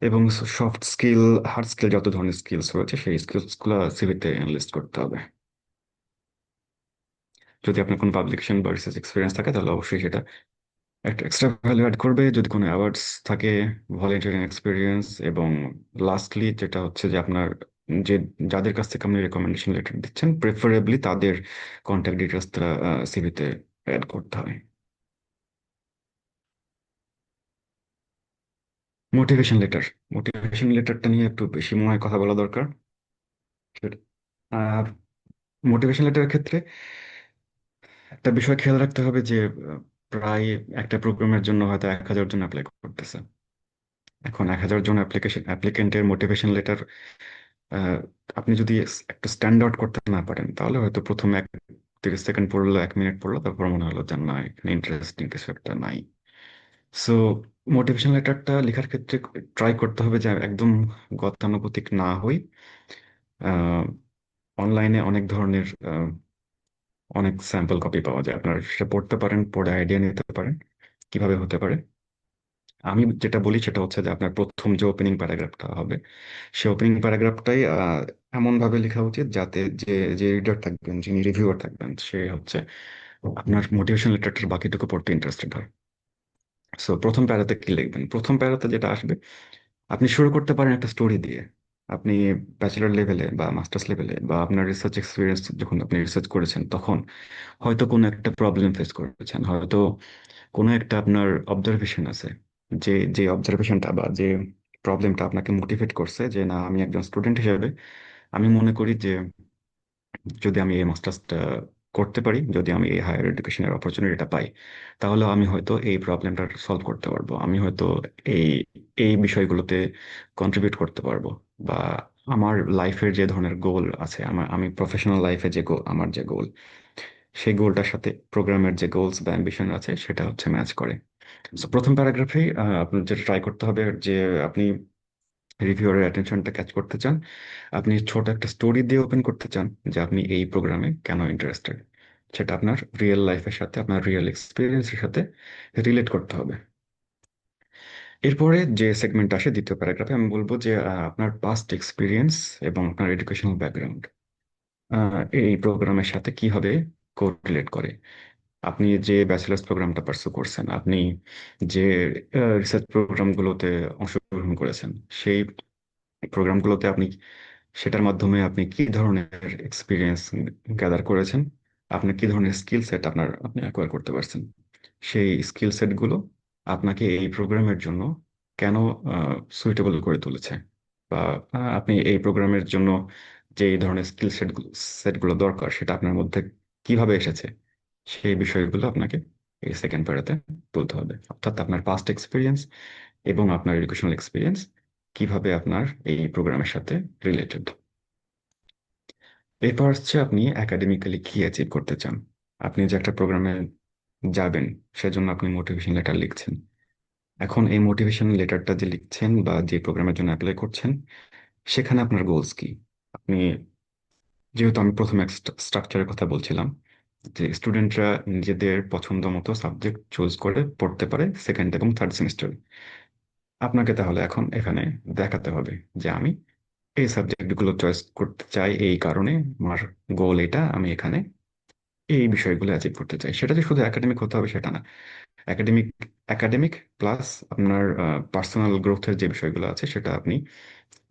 এবং সফট স্কিল, হার্ড স্কিল, যত ধরনের স্কিলস রয়েছে সেই স্কিলসগুলো সিভিতে লিস্ট করতে হবে। যদি আপনার কোনো পাবলিকেশন বা রিসার্চ এক্সপিরিয়েন্স থাকে তাহলে অবশ্যই সেটা একটা এক্সট্রা ভ্যালু অ্যাড করবে। যদি কোনো অ্যাওয়ার্ডস থাকে, ভলেন্টিয়ারিং এক্সপিরিয়েন্স, এবং লাস্টলি যেটা হচ্ছে যে আপনার যে যাদের কাছ থেকে আপনি রেকমেন্ডেশন লেটার দিচ্ছেন, প্রেফারেবলি তাদের কন্ট্যাক্ট ডিটেলস তারা সিভিতে অ্যাড করতে হয়। মোটিভেশন লেটার, মোটিভেশন লেটারটা নিয়ে একটু বেশি মনে হয় কথা বলা দরকার। মোটিভেশন লেটারের ক্ষেত্রে একটা বিষয় খেয়াল রাখতে হবে যে প্রায় একটা প্রোগ্রামের জন্য হয়তো 1,000 জন অ্যাপ্লাই করতেছে। এখন 1,000 জন অ্যাপ্লিকেন্টের মোটিভেশন লেটার আপনি যদি একটা স্ট্যান্ড আউট করতে না পারেন, তাহলে হয়তো প্রথমে 30 সেকেন্ড পড়লো, 1 মিনিট পড়লো, তারপর মনে হলো যে না, এখানে ইন্টারেস্টিং কিছু একটা নাই। সো মোটিভেশন লেটারটা লেখার ক্ষেত্রে ট্রাই করতে হবে যে একদম গতানুগতিক না হই। অনলাইনে অনেক ধরনের অনেক স্যাম্পল কপি পাওয়া যায়, আপনারা সেটা পড়তে পারেন, পড়ে আইডিয়া নিতে পারেন কিভাবে হতে পারে। আমি যেটা বলি সেটা হচ্ছে যে আপনার প্রথম যে ওপেনিং প্যারাগ্রাফটা হবে, সেই ওপেনিং প্যারাগ্রাফটাই এমন ভাবে লেখা উচিত যাতে যে যে রিডার থাকবেন, যিনি রিভিউয়ার থাকবেন, সে হচ্ছে আপনার মোটিভেশন লেটারটার বাকিটুকু পড়তে ইন্টারেস্টেড হয়। সো প্রথম প্যারাতে কি লিখবেন? প্রথম প্যারাতে যেটা আসবে, আপনি শুরু করতে পারেন একটা স্টোরি দিয়ে। আপনি ব্যাচেলর লেভেলে বা মাস্টার্স লেভেলে বা আপনার রিসার্চ এক্সপিরিয়েন্স যখন আপনি রিসার্চ করেছেন, তখন হয়তো কোনো একটা প্রবলেম ফেস করেছেন, হয়তো কোনো একটা আপনার অবজারভেশন আছে, যে যে অবজারভেশনটা বা যে প্রবলেমটা আপনাকে মোটিভেট করছে যে না, আমি একজন স্টুডেন্ট হিসেবে আমি মনে করি যে যদি আমি এই মাস্টার্সটা করতে পারি, যদি আমি এই হায়ার এডুকেশনের অপরচুনিটিটা পাই, তাহলে আমি হয়তো এই প্রবলেমটা সলভ করতে পারবো, আমি হয়তো এই এই বিষয়গুলোতে কন্ট্রিবিউট করতে পারবো। বা আমার লাইফের যে ধরনের গোল আছে, আমি প্রফেশনাল লাইফে যে গোল, আমার যে গোল, সেই গোলটার সাথে প্রোগ্রামের যে গোলস বা অ্যাম্বিশন আছে সেটা হচ্ছে ম্যাচ করে। So, প্রথম প্যারাগ্রাফে আপনার যেটা ট্রাই করতে হবে যে আপনি রিভিউয়ারের অ্যাটেনশনটা ক্যাচ করতে চান, আপনি ছোট একটা স্টোরি দিয়ে ওপেন করতে চান যে আপনি এই প্রোগ্রামে কেন ইন্টারেস্টেড, সেটা আপনার রিয়েল লাইফের সাথে, আপনার রিয়েল এক্সপিরিয়েন্সের সাথে রিলেট করতে হবে। এরপরে যে সেগমেন্ট আসে দ্বিতীয় প্যারাগ্রাফে, আমি বলবো যে আপনার পাস্ট এক্সপিরিয়েন্স এবং আপনার এডুকেশনাল ব্যাকগ্রাউন্ড এই প্রোগ্রামের সাথে কিভাবে কোরিলেট করে। আপনি যে ব্যাচেলার্স প্রোগ্রামটা পার্সু করছেন, আপনি যে রিসার্চ প্রোগ্রামগুলোতে অংশগ্রহণ করেছেন, সেই প্রোগ্রামগুলোতে আপনি সেটার মাধ্যমে আপনি কি ধরনের এক্সপিরিয়েন্স গ্যাদার করেছেন, আপনি কি ধরনের স্কিল সেট আপনি অ্যাকোয়ার করতে পারছেন, সেই স্কিল সেটগুলো আপনাকে এই প্রোগ্রামের জন্য কেন সুইটেবল করে তুলেছে, বা আপনি এই প্রোগ্রামের জন্য যে এই ধরনের স্কিল সেটগুলো দরকার সেটা আপনার মধ্যে কিভাবে এসেছে, সেই বিষয়গুলো আপনাকে এই সেকেন্ড প্যারাতে তুলতে হবে। অর্থাৎ আপনার পাস্ট এক্সপিরিয়েন্স এবং আপনার এডুকেশনাল এক্সপিরিয়েন্স কিভাবে আপনার এই প্রোগ্রামের সাথে রিলেটেড। এরপর হচ্ছে আপনি একাডেমিক্যালি কি অ্যাচিভ করতে চান। আপনি যে একটা প্রোগ্রামে যাবেন, সেজন্য আপনি মোটিভেশন লেটার লিখছেন। এখন এই মোটিভেশন লেটারটা যে লিখছেন বা যে প্রোগ্রামের জন্য অ্যাপ্লাই করছেন, সেখানে আপনার গোলস কি। আপনি, যেহেতু আমি প্রথমে স্ট্রাকচারের কথা বলছিলাম যে স্টুডেন্টরা নিজেদের পছন্দ মতো সাবজেক্ট চুজ করে পড়তে পারে সেকেন্ড এবং থার্ড সেমিস্টারে, আপনাকে তাহলে এখন এখানে দেখাতে হবে যে আমি এই সাবজেক্টগুলো চয়েস করতে চাই এই কারণে, আমার গোল এটা, আমি এখানে এই বিষয়গুলো অ্যাচিভ করতে চাই। সেটা যে শুধু একাডেমিক হতে হবে সেটা না, একাডেমিক একাডেমিক প্লাস আপনার পার্সোনাল গ্রোথের যে বিষয়গুলো আছে সেটা আপনি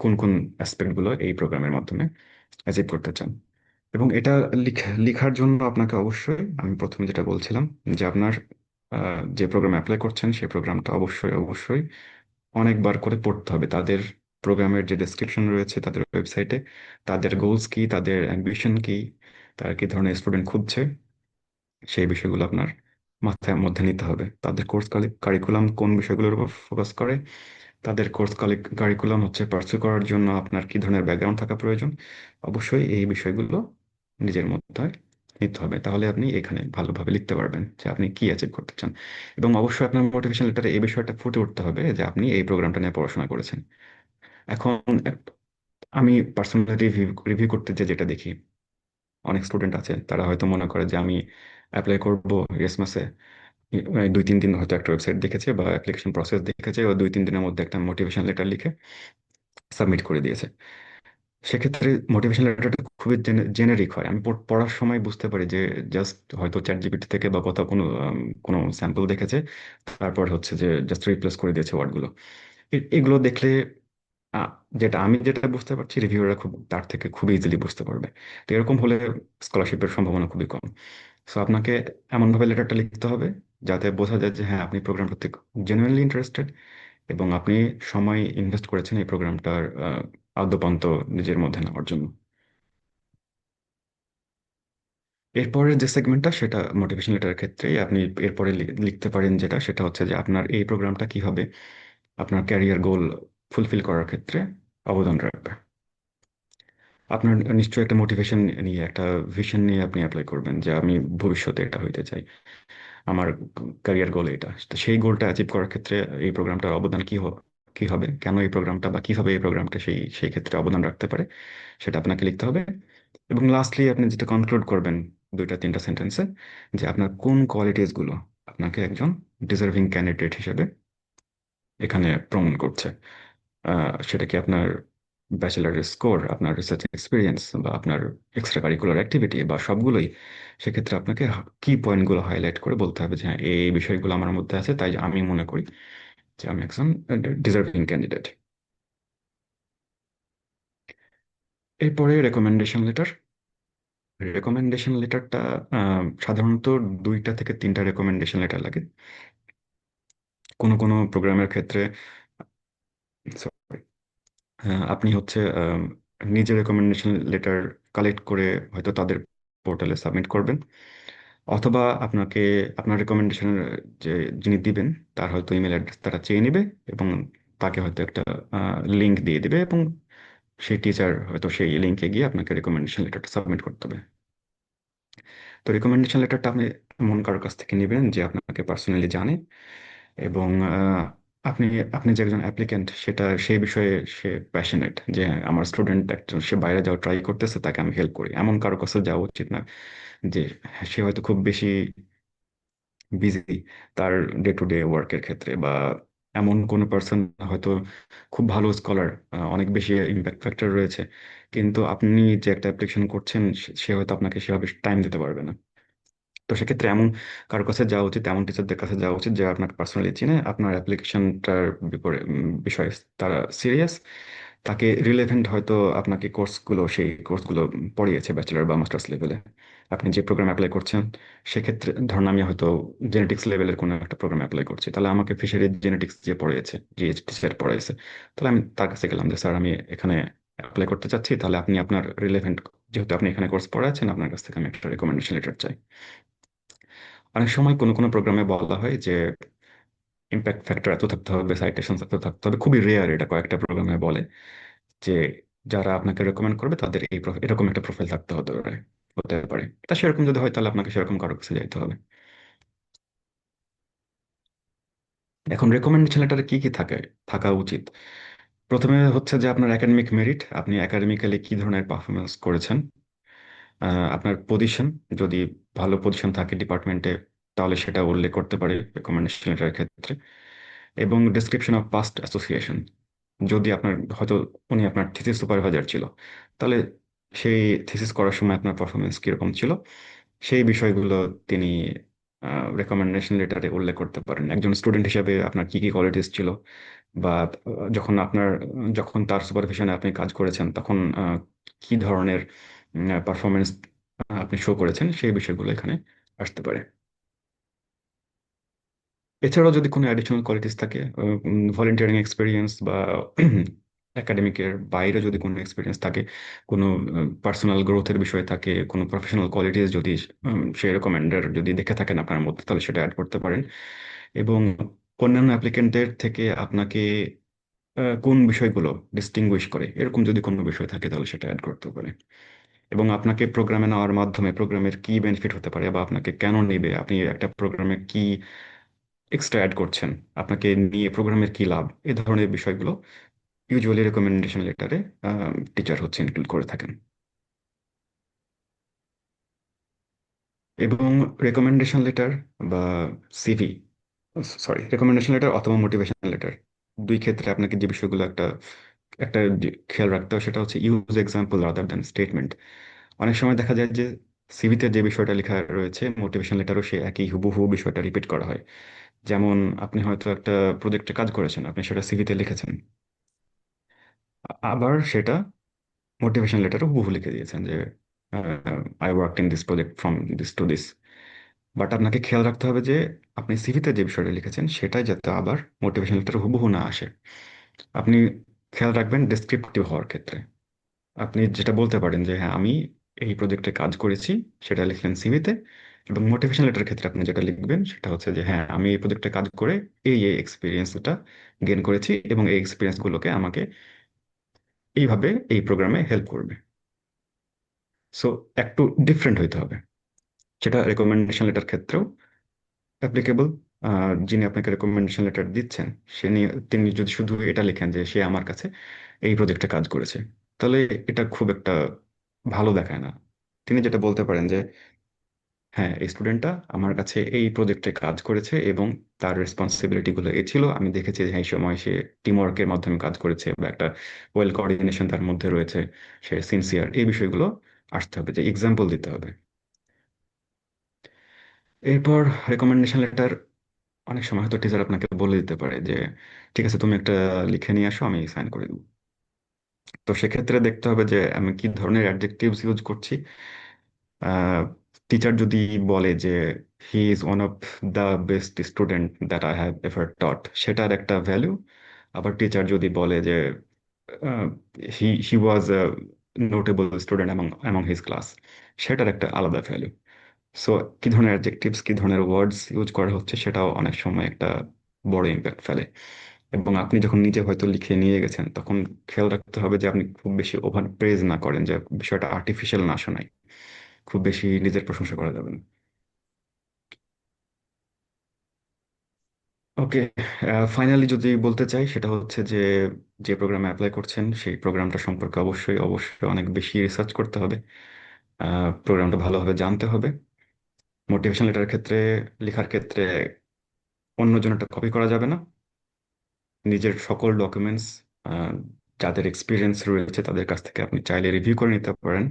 কোন কোন অ্যাসপেক্টগুলো এই প্রোগ্রামের মাধ্যমে অ্যাচিভ করতে চান। এবং এটা লেখার জন্য আপনাকে অবশ্যই, আমি প্রথমে যেটা বলছিলাম, যে আপনার যে প্রোগ্রাম অ্যাপ্লাই করছেন সেই প্রোগ্রামটা অবশ্যই অবশ্যই অনেকবার করে পড়তে হবে। তাদের প্রোগ্রামের যে ডেসক্রিপশন রয়েছে তাদের ওয়েবসাইটে, তাদের গোলস কি, তাদের অ্যাম্বিশন কি, তারা কি ধরনের স্টুডেন্ট খুঁজছে, সেই বিষয়গুলো আপনার মাথায় মধ্যে নিতে হবে। তাদের কোর্স কারিকুলাম কোন বিষয়গুলোর উপর ফোকাস করে, তাদের কোর্স কারিকুলাম হচ্ছে পার্সু করার জন্য আপনার কি ধরনের ব্যাকগ্রাউন্ড থাকা প্রয়োজন, অবশ্যই এই বিষয়গুলো নিজের মধ্যে নিতে হবে। তাহলে আপনি এখানে ভালোভাবে লিখতে পারবেন যে আপনি কি অ্যাচিভ করতে চান। এবং অবশ্যই আপনার মোটিভেশন লেটারে এই বিষয়টা ফুটে উঠতে হবে যে আপনি এই প্রোগ্রামটা নিয়ে পড়াশোনা করেছেন। এখন আমি পার্সোনালি রিভিউ রিভিউ করতে যে যেটা দেখি, অনেক স্টুডেন্ট আছে তারা হয়তো মনে করে যে আমি অ্যাপ্লাই করবো রেসমাসে, 2-3 দিন হয়তো একটা ওয়েবসাইট দেখেছে বা অ্যাপ্লিকেশন প্রসেস দেখেছে, ও 2-3 দিনের মধ্যে একটা মোটিভেশন লেটার লিখে সাবমিট করে দিয়েছে। সেক্ষেত্রে মোটিভেশন লেটারটা খুবই জেনেরিক হয়। আমি পড়ার সময় বুঝতে পারি যে জাস্ট হয়তো চ্যাট জিপিটি থেকে বা কোথাও কোনো স্যাম্পল দেখেছে, তারপর হচ্ছে যে জাস্ট রিপ্লেস করে দিয়েছে ওয়ার্ডগুলো। এগুলো দেখলে আ- যেটা বুঝতে পারছি, রিভিউয়াররা খুব তার থেকে খুব ইজিলি বুঝতে পারবে। তো এরকম হলে স্কলারশিপের সম্ভাবনা খুবই কম। সো আপনাকে এমনভাবে লেটারটা লিখতে হবে যাতে বোঝা যায় যে হ্যাঁ, আপনি প্রোগ্রাম প্রতি জেনুইনলি ইন্টারেস্টেড, এবং আপনি সময় ইনভেস্ট করেছেন এই প্রোগ্রামটার আদ্যোপান্ত নিজের মধ্যে নেওয়ার জন্য। এরপরের যে সেগমেন্টটা সেটা মোটিভেশন লেটারের ক্ষেত্রে আপনি এরপরে লিখতে পারেন, সেটা হচ্ছে যে আপনার এই প্রোগ্রামটা কিভাবে আপনার ক্যারিয়ার গোল ফুলফিল করার ক্ষেত্রে অবদান রাখবে। আপনার নিশ্চয়ই একটা মোটিভেশন নিয়ে, একটা ভিশন নিয়ে আপনি অ্যাপ্লাই করবেন যে আমি ভবিষ্যতে এটা হইতে চাই, আমার ক্যারিয়ার গোল এটা। তো সেই গোলটা অ্যাচিভ করার ক্ষেত্রে এই প্রোগ্রামটার অবদান কি হবে, কেন এই প্রোগ্রামটা, বা কিভাবে এই প্রোগ্রামটা সেই ক্ষেত্রে অবদান রাখতে পারে, সেটা আপনাকে লিখতে হবে। এবং লাস্টলি আপনি যেটা কনক্লুড করবেন 2-3টা সেন্টেন্সে, যে আপনার কোন কোয়ালিটিস গুলো আপনাকে একজন ডিজার্ভিং ক্যান্ডিডেট হিসেবে এখানে প্রমাণ করছে। সেটা কি আপনার ব্যাচেলারের স্কোর, আপনার রিসার্চ এক্সপিরিয়েন্স, বা আপনার এক্সট্রা কারিকুলার অ্যাক্টিভিটি, বা সবগুলোই। সেক্ষেত্রে আপনাকে কি পয়েন্টগুলো হাইলাইট করে বলতে হবে যে হ্যাঁ, এই বিষয়গুলো আমার মধ্যে আছে, তাই আমি মনে করি যে আমি একজন ডিজার্ভিং ক্যান্ডিডেট। এরপরে রেকমেন্ডেশন লেটার। রেকমেন্ডেশন লেটারটা সাধারণত 2টা থেকে 3টা রেকমেন্ডেশন লেটার লাগে। কোনো কোনো প্রোগ্রামের ক্ষেত্রে sorry, আপনি হচ্ছে নিজের রেকমেন্ডেশন লেটার কালেক্ট করে হয়তো তাদের পোর্টালে সাবমিট করবেন, অথবা আপনাকে আপনার রেকমেন্ডেশন যে যিনি দিবেন তার হয়তো ইমেল অ্যাড্রেস তারা চেয়ে নেবে, এবং তাকে হয়তো একটা লিঙ্ক দিয়ে দিবে, এবং সেই টিচার হয়তো সেই লিঙ্কে গিয়ে আপনাকে রেকমেন্ডেশন লেটারটা সাবমিট করতে হবে। তো রেকমেন্ডেশন লেটারটা আপনি এমন কারোর কাছ থেকে নেবেন যে আপনাকে পার্সোনালি জানে, এবং আপনি আপনি যে একজন অ্যাপ্লিক্যান্ট সেটা সেই বিষয়ে সে প্যাশনেট, যে হ্যাঁ, আমার স্টুডেন্ট একজন সে বাইরে যাওয়ার ট্রাই করতেছে, তাকে আমি হেল্প করি, এমন কারোর কাছে যাওয়া উচিত না। যে হ্যাঁ, সে হয়তো খুব বেশি বিজি তার ডে টু ডে ওয়ার্কের ক্ষেত্রে, বা এমন কোনো পার্সন হয়তো খুব ভালো স্কলার, অনেক বেশি ইম্প্যাক্ট ফ্যাক্টর রয়েছে, কিন্তু আপনি যে একটা অ্যাপ্লিকেশন করছেন সে হয়তো আপনাকে সেভাবে টাইম দিতে পারবে না। তো সেক্ষেত্রে এমন কারোর কাছে যাওয়া উচিত, এমন টিচারদের কাছে যাওয়া উচিত যে আপনাকে পার্সোনালি চিনে, আপনার অ্যাপ্লিকেশনটার বিষয়ে তারা সিরিয়াস, তাকে রিলেভেন্ট হয়তো আপনাকে সেই কোর্সগুলো পড়িয়েছে ব্যাচেলার বা মাস্টার্স লেভেলে। আপনি যে প্রোগ্রাম অ্যাপ্লাই করছেন, সেক্ষেত্রে ধরুন আমি হয়তো জেনেটিক্স লেভেলের কোনো একটা প্রোগ্রাম অ্যাপ্লাই করছি, তাহলে আমাকে ফিশারি জেনেটিক্স যে পড়িয়েছে, যে টিচার পড়াইছে, তাহলে আমি তার কাছে গেলাম যে স্যার আমি এখানে অ্যাপ্লাই করতে চাচ্ছি, তাহলে আপনি আপনার রিলেভেন্ট, যেহেতু আপনি এখানে কোর্স পড়াচ্ছেন, আপনার কাছ থেকে আমি একটা রেকমেন্ডেশন লেটার চাই। অনেক সময় কোনো কোনো প্রোগ্রামে বলা হয় যে ইম্প্যাক্ট ফ্যাক্টর এত থাকতে হবে, সাইটেশন এত থাকতে হবে, খুবই রেয়ার, এটা কয়েকটা প্রোগ্রামে বলে যে যারা আপনাকে রেকমেন্ড করবে তাদের এরকম একটা প্রোফাইল থাকতে হতে পারে। তা সেরকম যদি হয় তাহলে আপনাকে সেরকম কারো কাছে যাইতে হবে। এখন রেকমেন্ডেশন লেটারে কি কি থাকা উচিত? প্রথমে হচ্ছে যে আপনার একাডেমিক মেরিট, আপনি একাডেমিক্যালি কি ধরনের পারফরমেন্স করেছেন, আপনার পজিশন, যদি ভালো পজিশন থাকে ডিপার্টমেন্টে তাহলে সেটা উল্লেখ করতে পারে রেকমেন্ডেশন লেটারের ক্ষেত্রে, এবং ডেসক্রিপশন অফ পাস্ট অ্যাসোসিয়েশন, যদি আপনার হয়তো উনি আপনার থিসিস সুপারভাইজার ছিল, তাহলে সেই থিসিস করার সময় আপনার পারফরমেন্স কিরকম ছিল সেই বিষয়গুলো তিনি রেকমেন্ডেশন লেটারে উল্লেখ করতে পারেন। একজন স্টুডেন্ট হিসেবে আপনার কি কি কোয়ালিটিস ছিল, বা যখন তার সুপারভিশনে আপনি কাজ করেছেন তখন কি ধরনের পারফরমেন্স আপনি শো করেছেন, সেই বিষয়গুলো এখানে আসতে পারে। এছাড়াও যদি কোনো অ্যাডিশনাল কোয়ালিটিস থাকে, ভলেন্টিয়ারিং এক্সপিরিয়েন্স বা একাডেমিকের বাইরে যদি কোনো এক্সপিরিয়েন্স থাকে, কোনো পার্সোনাল গ্রোথের বিষয় থাকে, কোনো প্রফেশনাল কোয়ালিটিস যদি সেই রেকমেন্ডার যদি দেখে থাকেন আপনার মধ্যে, তাহলে সেটা অ্যাড করতে পারেন। এবং অন্যান্য অ্যাপ্লিকেন্টের থেকে আপনাকে কোন বিষয়গুলো ডিস্টিংগুইশ করে, এরকম যদি কোনো বিষয় থাকে তাহলে সেটা অ্যাড করতে পারে। এবং আপনাকে প্রোগ্রামে নেওয়ার মাধ্যমে প্রোগ্রামের কি বেনিফিট হতে পারে, বা আপনাকে কেন নেবে, আপনি একটা প্রোগ্রামে কি এক্সট্রা অ্যাড করছেন, আপনাকে নিয়ে প্রোগ্রামের কি লাভ, এই ধরনের বিষয়গুলো ইউজুয়ালি রেকমেন্ডেশন লেটারে টিচার হচ্ছে ইনক্লুড করে থাকেন। এবং রেকমেন্ডেশন লেটার বা সিভি, রেকমেন্ডেশন লেটার অথবা মোটিভেশন লেটার, দুই ক্ষেত্রে আপনাকে যে বিষয়গুলো একটা একটা খেয়াল রাখতে হবে সেটা হচ্ছে use example rather than statement. অনেক সময় দেখা যায় যে সিভিতে যে বিষয়টা লেখা রয়েছে মোটিভেশন লেটারও সে একই হুবহু বিষয়টা রিপিট করা হয়। যেমন আপনি হয়তো একটা প্রজেক্টে কাজ করেছেন, আপনি সেটা সিভিতে লিখেছেন, আবার সেটা মোটিভেশন লেটারও হুবহু লিখে দিয়েছেন যে I work in this project from this to this. But আপনাকে খেয়াল রাখতে হবে যে আপনি সিভিতে যে বিষয়টা লিখেছেন সেটাই যাতে আবার মোটিভেশন লেটার হুবহু না আসে। আপনি খেয়াল রাখবেন ডেসক্রিপটিভ হওয়ার ক্ষেত্রে। আপনি যেটা বলতে পারেন যে হ্যাঁ আমি এই প্রজেক্টে কাজ করেছি, সেটা লিখলেন সিভিতে। এবং মোটিভেশন লেটার ক্ষেত্রে আপনি যেটা লিখবেন সেটা হচ্ছে যে হ্যাঁ আমি এই প্রজেক্টে কাজ করে এই এক্সপিরিয়েন্সটা গেইন করেছি, এবং এই এক্সপিরিয়েন্সগুলোকে আমাকে এইভাবে এই প্রোগ্রামে হেল্প করবে। সো একটু ডিফারেন্ট হইতে হবে। সেটা রেকমেন্ডেশন লেটার ক্ষেত্রেও অ্যাপ্লিকেবল। যিনি আপনাকে রেকমেন্ডেশন লেটার দিচ্ছেন তিনি যদি শুধু এটা লেখেন যে সে আমার কাছে এই প্রজেক্টে কাজ করেছে, তাহলে এটা খুব একটা ভালো দেখায় না। তিনি যেটা বলতে পারেন যে হ্যাঁ এই স্টুডেন্টটা আমার কাছে এই প্রজেক্টে কাজ করেছে এবং তার রেসপন্সিবিলিটি গুলো এই ছিল, আমি দেখেছি যে এই সময় সে টিম ওয়ার্কের মাধ্যমে কাজ করেছে বা একটা ওয়েল কোঅর্ডিনেশন তার মধ্যে রয়েছে, সে সিনসিয়ার, এই বিষয়গুলো আসতে হবে, যে এক্সাম্পল দিতে হবে। এরপর রেকমেন্ডেশন লেটার অনেক সময় হয়তো টিচার আপনাকে বলে দিতে পারে যে ঠিক আছে তুমি একটা লিখে নিয়ে আসো, আমি সাইন করে দেবো। তো সেক্ষেত্রে দেখতে হবে যে আমি কি ধরনের অ্যাডজেক্টিভস ইউজ করছি। টিচার যদি বলে যে he is one of the best student that I have ever taught, সেটার একটা ভ্যালু। আবার টিচার যদি বলে যে he was a notable student among his class, সেটার একটা আলাদা ভ্যালু। সো কি ধরনের অ্যাডজেক্টিভস, কি ধরনের ওয়ার্ডস ইউজ করা হচ্ছে সেটাও অনেক সময় একটা বড় ইম্প্যাক্ট ফেলে। এবং আপনি যখন নিজে হয়তো লিখে নিয়ে গেছেন তখন খেয়াল রাখতে হবে যে আপনি খুব বেশি ওভার প্রেজ না করেন, যে বিষয়টা আর্টিফিশিয়াল না শোনায়। খুব বেশি নিজের প্রশংসা করা যাবে না। ওকে, ফাইনালি যদি বলতে চাই সেটা হচ্ছে যে যে প্রোগ্রামে অ্যাপ্লাই করছেন সেই প্রোগ্রামটা সম্পর্কে অবশ্যই অবশ্যই অনেক বেশি রিসার্চ করতে হবে। প্রোগ্রামটা ভালোভাবে জানতে হবে। মোটিভেশন লেটার ক্ষেত্রে লেখার ক্ষেত্রে অন্যজনেরটা কপি করা যাবে না। নিজের সকল ডকুমেন্টস যাদের এক্সপিরিয়েন্স রয়েছে তাদের কাছ থেকে আপনি চাইলে রিভিউ করে নিতে পারেন।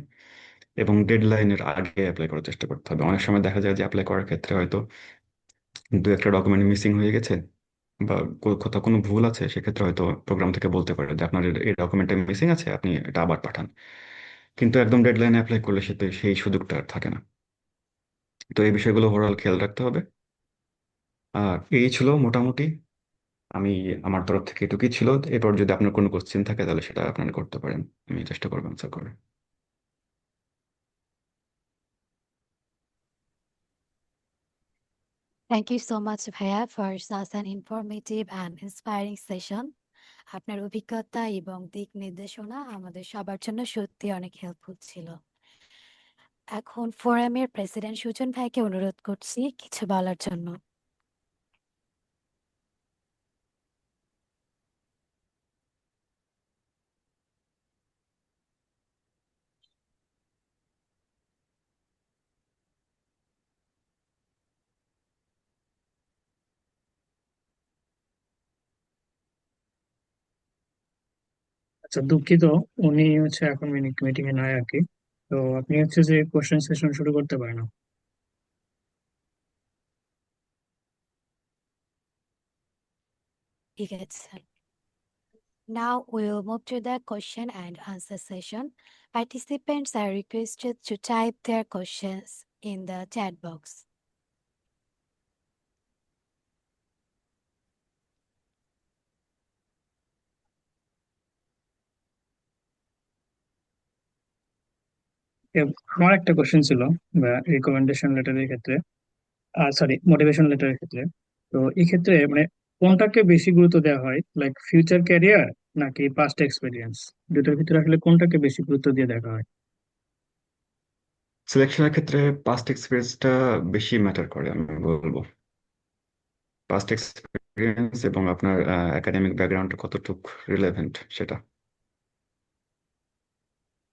এবং ডেডলাইনের আগে অ্যাপ্লাই করার চেষ্টা করতে হবে। অনেক সময় দেখা যায় যে অ্যাপ্লাই করার ক্ষেত্রে হয়তো দু একটা ডকুমেন্ট মিসিং হয়ে গেছে, বা কোথাও কোনো ভুল আছে, সেক্ষেত্রে হয়তো প্রোগ্রাম থেকে বলতে পারে যে আপনার এই ডকুমেন্টটা মিসিং আছে, আপনি এটা আবার পাঠান। কিন্তু একদম ডেডলাইনে অ্যাপ্লাই করলে সেই সুযোগটা আর থাকে না। তো এই বিষয়গুলো ওভারঅল খেয়াল রাখতে হবে। আর এই ছিল মোটামুটি আমি আমার তরফ থেকে এটুকুই ছিল। এরপর যদি আপনার কোনো কোশ্চেন থাকে তাহলে সেটা আপনারা করতে পারেন, আমি চেষ্টা করবো আনসার করার। থ্যাংক ইউ সো মাচ ভাইয়া for such an informative and inspiring session. আপনার অভিজ্ঞতা এবং দিক নির্দেশনা আমাদের সবার জন্য সত্যি অনেক হেল্পফুল ছিল। এখন ফোরামের প্রেসিডেন্ট সুজন ভাইকে অনুরোধ করছি কিছু বলার জন্য। আচ্ছা, দুঃখিত। উনি হচ্ছে এখন মিটিং এ নাই আর কি। তো আপনি হচ্ছে যে কোশ্চেন সেশন শুরু করতে পারেন। ঠিক আছে sir. Now we'll move to the question and answer session. Participants are requested to type their questions in the chat box. আমার একটা কোশ্চেন ছিল রিকমেন্ডেশন লেটারের ক্ষেত্রে, সরি মোটিভেশন লেটারের ক্ষেত্রে। তো এই ক্ষেত্রে মানে কোনটাকে বেশি গুরুত্ব দেওয়া হয়, লাইক ফিউচার ক্যারিয়ার নাকি পাস্ট এক্সপিরিয়েন্স? দুটোর ভিতরে আসলে কোনটাকে বেশি গুরুত্ব দিয়ে দেখা হয়? সিলেকশনের ক্ষেত্রে পাস্ট এক্সপিরিয়েন্সটা বেশি ম্যাটার করে আমি বলবো। পাস্ট এক্সপিরিয়েন্স এবং আপনার একাডেমিক ব্যাকগ্রাউন্ডটা কতটুকু রিলেভেন্ট সেটা।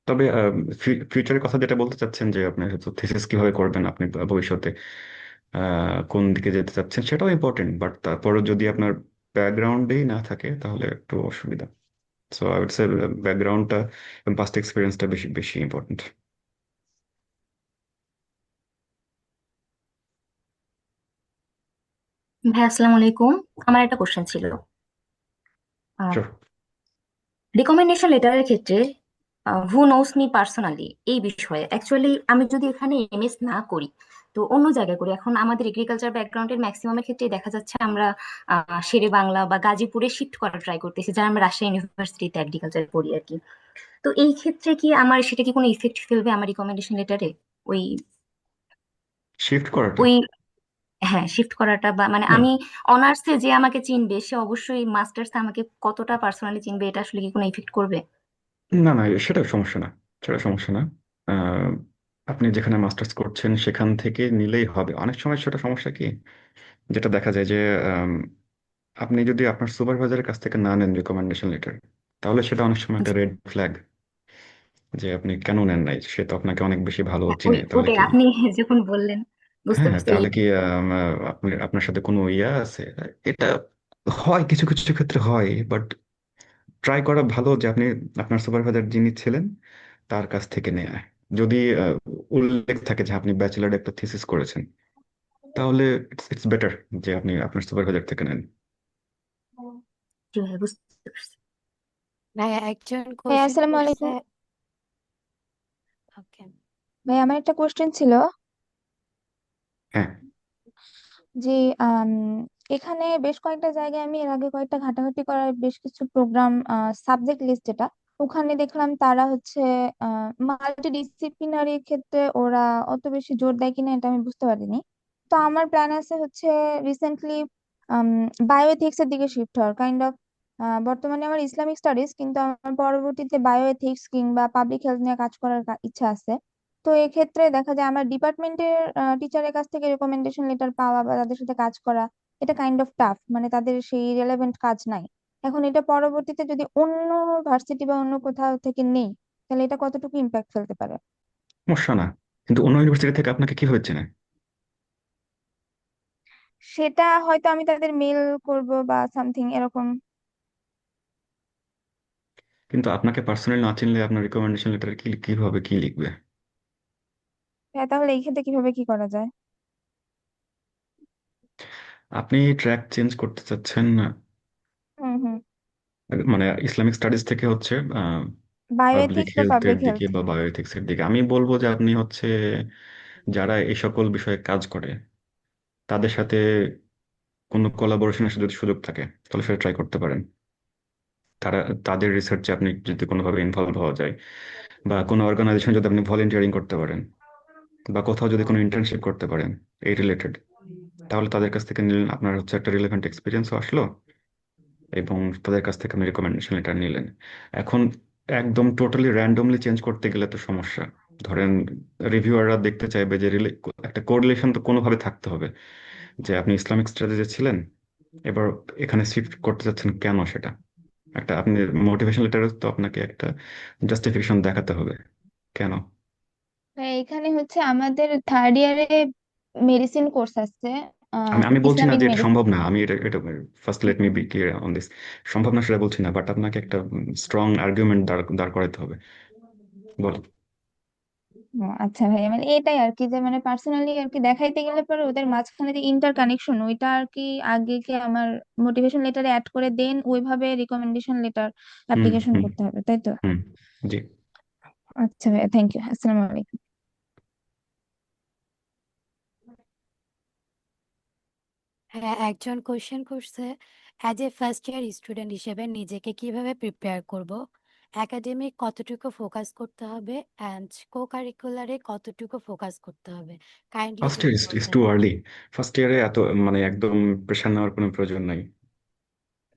তবে ফিউচারের কথা যেটা বলতে চাচ্ছেন যে আপনি হয়তো থিসিস কিভাবে করবেন, আপনি ভবিষ্যতে কোন দিকে যেতে চাচ্ছেন, সেটাও ইম্পর্টেন্ট, বাট তারপরও যদি আপনার ব্যাকগ্রাউন্ডেই না থাকে তাহলে একটু অসুবিধা। সো আই উড সে ব্যাকগ্রাউন্ডটা এবং পাস্ট এক্সপিরিয়েন্সটা বেশি বেশি ইম্পর্টেন্ট। ভাই আসসালামু আলাইকুম। আমার একটা কোশ্চেন ছিল। শিওর। রিকমেন্ডেশন লেটারের ক্ষেত্রে হু নোস মি পার্সোনালি এই বিষয়ে অ্যাকচুয়ালি আমি যদি এখানে এমএস না করি তো অন্য জায়গায় করি। এখন আমাদের এগ্রিকালচার ব্যাকগ্রাউন্ডের ম্যাক্সিমামের ক্ষেত্রে দেখা যাচ্ছে আমরা শেরে বাংলা বা গাজীপুরে শিফট করার ট্রাই করতেছি, যারা আমরা রাজশাহী ইউনিভার্সিটিতে এগ্রিকালচার পড়ি আর কি। তো এই ক্ষেত্রে কি আমার সেটা কি কোনো ইফেক্ট ফেলবে আমার রিকমেন্ডেশন লেটারে? ওই শিফট করাটা ওই হ্যাঁ, শিফট করাটা বা মানে না, আমি অনার্সে যে আমাকে চিনবে সে অবশ্যই মাস্টার্সে আমাকে কতটা পার্সোনালি চিনবে, এটা আসলে কি কোনো ইফেক্ট করবে? না, না, সেটা সমস্যা না। সেটা সমস্যা না। আহ, আপনি যেখানে মাস্টার্স করছেন সেখান থেকে নিলেই হবে। অনেক সময় সেটা সমস্যা কি, যেটা দেখা যায় যে আম, আপনি যদি আপনার সুপারভাইজারের কাছ থেকে না নেন রিকমেন্ডেশন লেটার, তাহলে সেটা অনেক সময় একটা জি। রেড ফ্ল্যাগ, যে আপনি কেন নেন নাই। সে তো আপনাকে অনেক বেশি ভালো হ্যাঁ, চিনে, তাহলে ওটাই কি? আপনি যখন বললেন বুঝতে হ্যাঁ, পারছি এই। তাহলে কি আপনি আপনার সাথে কোনো ইয়া আছে? এটা হয়, কিছু কিছু ক্ষেত্রে হয়, বাট ট্রাই করা ভালো যে আপনি আপনার সুপারভাইজার যিনি ছিলেন তার কাছ থেকে নেয়। যদি উল্লেখ থাকে যে আপনি ব্যাচেলার একটা থিসিস করেছেন, তাহলে ইটস বেটার যে আপনি আপনার সুপারভাইজার থেকে নেন। জি ভাই, বুঝতে পারছি। ভাইয়া একজন ভাই কোশ্চেন আসসালামু করছে। আলাইকুম। ওকে। ভাই আমার একটা কোশ্চেন ছিল হ্যাঁ, যে আম, এখানে বেশ কয়েকটা জায়গায় আমি এর আগে কয়েকটা ঘাটাঘাটি করার বেশ কিছু প্রোগ্রাম সাবজেক্ট লিস্ট যেটা ওখানে দেখলাম তারা হচ্ছে মাল্টি ডিসিপ্লিনারি ক্ষেত্রে ওরা অত বেশি জোর দেয় কিনা এটা আমি বুঝতে পারিনি। তো আমার প্ল্যান আছে হচ্ছে রিসেন্টলি বায়োএথিক্স এর দিকে শিফট হওয়ার কাইন্ড অফ। বর্তমানে আমার ইসলামিক স্টাডিজ, কিন্তু আমার পরবর্তীতে বায়োএথিক্স কিংবা পাবলিক হেলথ নিয়ে কাজ করার ইচ্ছা আছে। তো এক্ষেত্রে দেখা যায় আমার ডিপার্টমেন্টের টিচারের কাছ থেকে রেকমেন্ডেশন লেটার পাওয়া বা তাদের সাথে কাজ করা এটা কাইন্ড অফ টাফ, মানে তাদের সেই রেলেভেন্ট কাজ নাই। এখন এটা পরবর্তীতে যদি অন্য ভার্সিটি বা অন্য কোথাও থেকে নেই তাহলে এটা কতটুকু ইম্প্যাক্ট ফেলতে পারে? সমস্যা না। কিন্তু অন্য ইউনিভার্সিটি থেকে আপনাকে কিভাবে চেনে? সেটা হয়তো আমি তাদের মেল করব বা সামথিং এরকম। কিন্তু আপনাকে পার্সোনালি না চিনলে আপনার রিকমেন্ডেশন লেটার কিভাবে কি লিখবে? হ্যাঁ, তাহলে এই ক্ষেত্রে কিভাবে কি করা যায়? আপনি ট্র্যাক চেঞ্জ করতে চাচ্ছেন, হুম হুম। মানে ইসলামিক স্টাডিজ থেকে হচ্ছে পাবলিক বায়োএথিক্স বা হেলথের পাবলিক দিকে হেলথ। বা বায়োএথিক্স এর দিকে। আমি বলবো যে আপনি হচ্ছে যারা এই সকল বিষয়ে কাজ করে তাদের সাথে কোনো কোলাবোরেশনের যদি সুযোগ থাকে তাহলে সেটা ট্রাই করতে পারেন। তারা তাদের রিসার্চে আপনি যদি কোনোভাবে ইনভলভ হওয়া যায়, বা কোনো অর্গানাইজেশন যদি আপনি ভলেন্টিয়ারিং করতে পারেন, বা কোথাও যদি কোনো ইন্টার্নশিপ করতে পারেন এই রিলেটেড, তাহলে তাদের কাছ থেকে নিলেন, আপনার হচ্ছে একটা রিলেভেন্ট এক্সপিরিয়েন্সও আসলো, এবং তাদের কাছ থেকে আপনি রিকমেন্ডেশন লেটার নিলেন। এখন একদম টোটালি র্যান্ডমলি চেঞ্জ করতে গেলে তো সমস্যা। ধরেন রিভিউয়াররা দেখতে চাইবে যে একটা কোরিলেশন তো কোনোভাবে থাকতে হবে, যে আপনি ইসলামিক স্টাডিজে ছিলেন, এবার এখানে শিফট করতে চাচ্ছেন কেন, সেটা একটা আপনি মোটিভেশন লেটারে তো আপনাকে একটা জাস্টিফিকেশন দেখাতে হবে কেন। হ্যাঁ, এখানে হচ্ছে আমাদের থার্ড ইয়ারে মেডিসিন কোর্স আছে। আমি বলছি না ইসলামিক যে এটা মেডিসিন। সম্ভব না, আমি এটা এটা first let me be clear on this. সম্ভব না সেটা বলছি না, বাট আপনাকে একটা স্ট্রং আর্গুমেন্ট দাঁড় করাতে হবে। বল। আচ্ছা ভাই, মানে এটাই আর কি, যে মানে পার্সোনালি আর কি দেখাইতে গেলে পরে ওদের মাঝখানে যে ইন্টার কানেকশন, ওইটা আর কি আগে কি আমার মোটিভেশন লেটারে অ্যাড করে দেন ওইভাবে রিকমেন্ডেশন লেটার হুম অ্যাপ্লিকেশন হুম করতে হবে, তাই তো? হুম জি। আচ্ছা ভাইয়া, থ্যাংক ইউ, আসসালামু আলাইকুম। হ্যাঁ, একজন কোয়েশ্চেন করছে, as a first year student হিসেবে নিজেকে কিভাবে প্রিপেয়ার করব, একাডেমিক কতটুকু ফোকাস করতে হবে অ্যান্ড কো কারিকুলারে কতটুকু ফোকাস করতে হবে, কাইন্ডলি ফার্স্ট যদি ইয়ার ইজ বলতেন। Too early. ফার্স্ট ইয়ারে এত মানে একদম প্রেশার নেওয়ার কোনো প্রয়োজন নাই।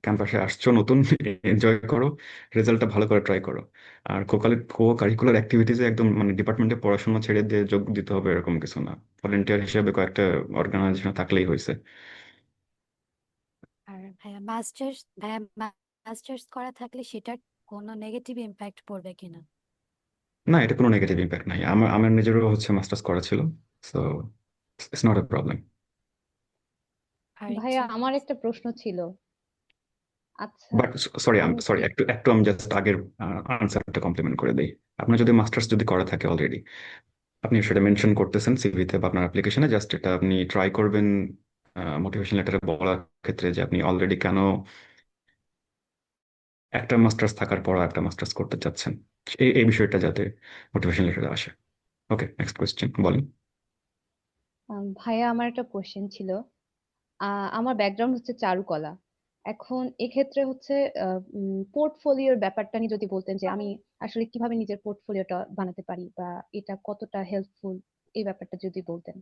ক্যাম্পাসে আসছো নতুন, এনজয় করো, রেজাল্টটা ভালো করে ট্রাই করো। আর কো কারিকুলার অ্যাক্টিভিটিসে একদম মানে ডিপার্টমেন্টে পড়াশোনা ছেড়ে দিয়ে যোগ দিতে হবে এরকম কিছু না। ভলেন্টিয়ার হিসেবে কয়েকটা অর্গানাইজেশন থাকলেই হয়েছে। আর মাস্টার্স করা থাকলে সেটার কোনো নেগেটিভ ইম্প্যাক্ট পড়বে কিনা? না, এটা কোনো নেগেটিভ ইম্প্যাক্ট নাই। আমার নিজেরও হচ্ছে মাস্টার্স করা ছিল, so it's not a problem. ভাইয়া আরেকজন আমার একটা প্রশ্ন ছিল। আচ্ছা, বাট সরি আমি সরি, একটু আমি জাস্ট আগের আনসারটা কমপ্লিমেন্ট করে দিই। আপনার যদি মাস্টার্স যদি করা থাকে অলরেডি, আপনি সেটা মেনশন করতেছেন সিভিতে বা আপনার অ্যাপ্লিকেশনে, জাস্ট এটা আপনি ট্রাই করবেন মোটিভেশন লেটারে বলার ক্ষেত্রে যে আপনি অলরেডি কেন একটা মাস্টার্স থাকার পর একটা মাস্টার্স করতে চাচ্ছেন, এই বিষয়টা যাতে মোটিভেশন লেটারে আসে। ওকে, নেক্সট কোয়েশ্চেন বলেন। ভাইয়া আমার একটা কোশ্চেন ছিল। আমার ব্যাকগ্রাউন্ড হচ্ছে চারুকলা। এখন এক্ষেত্রে হচ্ছে পোর্টফোলিওর ব্যাপারটা নিয়ে যদি বলতেন যে আমি আসলে কিভাবে নিজের পোর্টফোলিওটা বানাতে পারি বা এটা কতটা হেল্পফুল, এই ব্যাপারটা যদি বলতেন।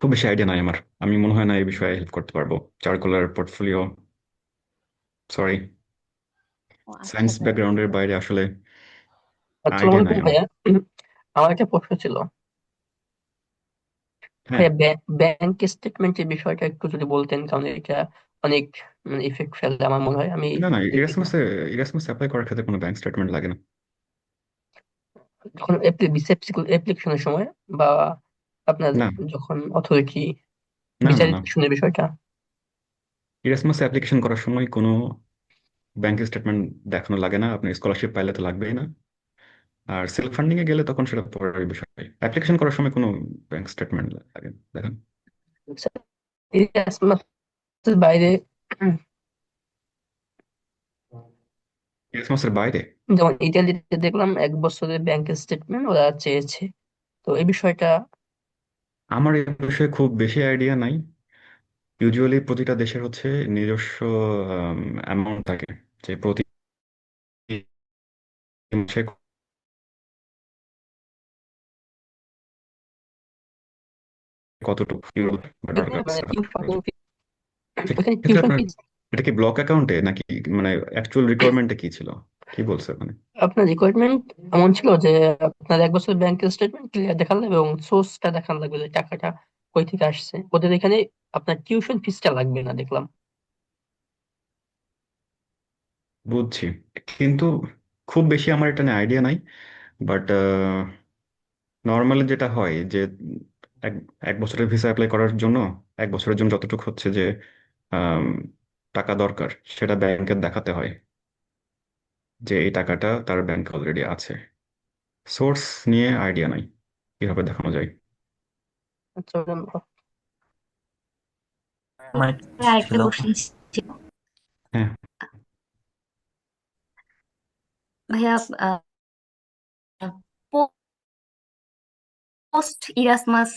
খুব বেশি আইডিয়া নাই আমার, আমি মনে হয় না এই বিষয়ে হেল্প করতে পারবো। চারকোলার পোর্টফোলিও, সরি, ও আচ্ছা সায়েন্স ভাইয়া, ঠিক ব্যাকগ্রাউন্ডের আছে। বাইরে আসলে আসসালামু আইডিয়া নাই আলাইকুম আমার। ভাইয়া। আমার একটা প্রশ্ন ছিল। হ্যাঁ, ভাইয়া, ব্যাংক স্টেটমেন্টের বিষয়টা একটু যদি বলতেন, কারণ এটা অনেক মানে ইফেক্ট ফেলে আমার মনে হয়। আমি না দেখি ইরাসমাসে অ্যাপ্লাই করার ক্ষেত্রে কোনো ব্যাংক স্টেটমেন্ট লাগে না। যখন অ্যাপ্লিকেশনের সময় বা আপনার না যখন অথরিটি না না না, বিচারের বিষয়টা। ইরাসমাসে অ্যাপ্লিকেশন করার সময় কোনো ব্যাংক স্টেটমেন্ট দেখানো লাগে না। আপনি স্কলারশিপ পাইলে তো লাগবেই না। আর সেলফ ফান্ডিং এ গেলে তখন সেটা পরের বিষয়। অ্যাপ্লিকেশন করার সময় কোনো ব্যাংক স্টেটমেন্ট লাগে না, দেখেন। এর বাইরে ইরাসমাসের বাইরে যেমন ইতালিতে দেখলাম 1 বছরের ব্যাংক স্টেটমেন্ট ওরা চেয়েছে। তো এই বিষয়টা আমার এই বিষয়ে খুব বেশি আইডিয়া নাই। ইউজুয়ালি প্রতিটা দেশের হচ্ছে নিজস্ব অ্যামাউন্ট থাকে, যে প্রতি মাসে কতটুকু ইউরো বা দেখলাম ডলার মানে সেক্ষেত্রে ওখানে টিউশন আপনার ফিস এটা কি ব্লক অ্যাকাউন্টে নাকি মানে অ্যাকচুয়াল রিকোয়ারমেন্টে কি ছিল, কি বলছে মানে? আপনার রিকোয়ারমেন্ট এমন ছিল যে আপনার 1 বছর ব্যাংক স্টেটমেন্ট ক্লিয়ার দেখানো লাগবে এবং সোর্সটা দেখানো লাগবে যে টাকাটা কই থেকে আসছে। ওদের এখানে আপনার টিউশন ফিসটা লাগবে না দেখলাম। বুঝছি, কিন্তু খুব বেশি আমার এটা নিয়ে আইডিয়া নাই। বাট নর্মালি যেটা হয় যে এক এক বছরের ভিসা অ্যাপ্লাই করার জন্য 1 বছরের জন্য যতটুকু হচ্ছে যে আম, টাকা দরকার, সেটা ব্যাংকের দেখাতে হয় যে এই টাকাটা তার ব্যাংকে অলরেডি আছে। সোর্স নিয়ে আইডিয়া নাই কিভাবে দেখানো যায়। আচ্ছা, আমার আরেকটা ছিল। কোশ্চেন ছিল হ্যাঁ, ভাইয়া। Post Erasmus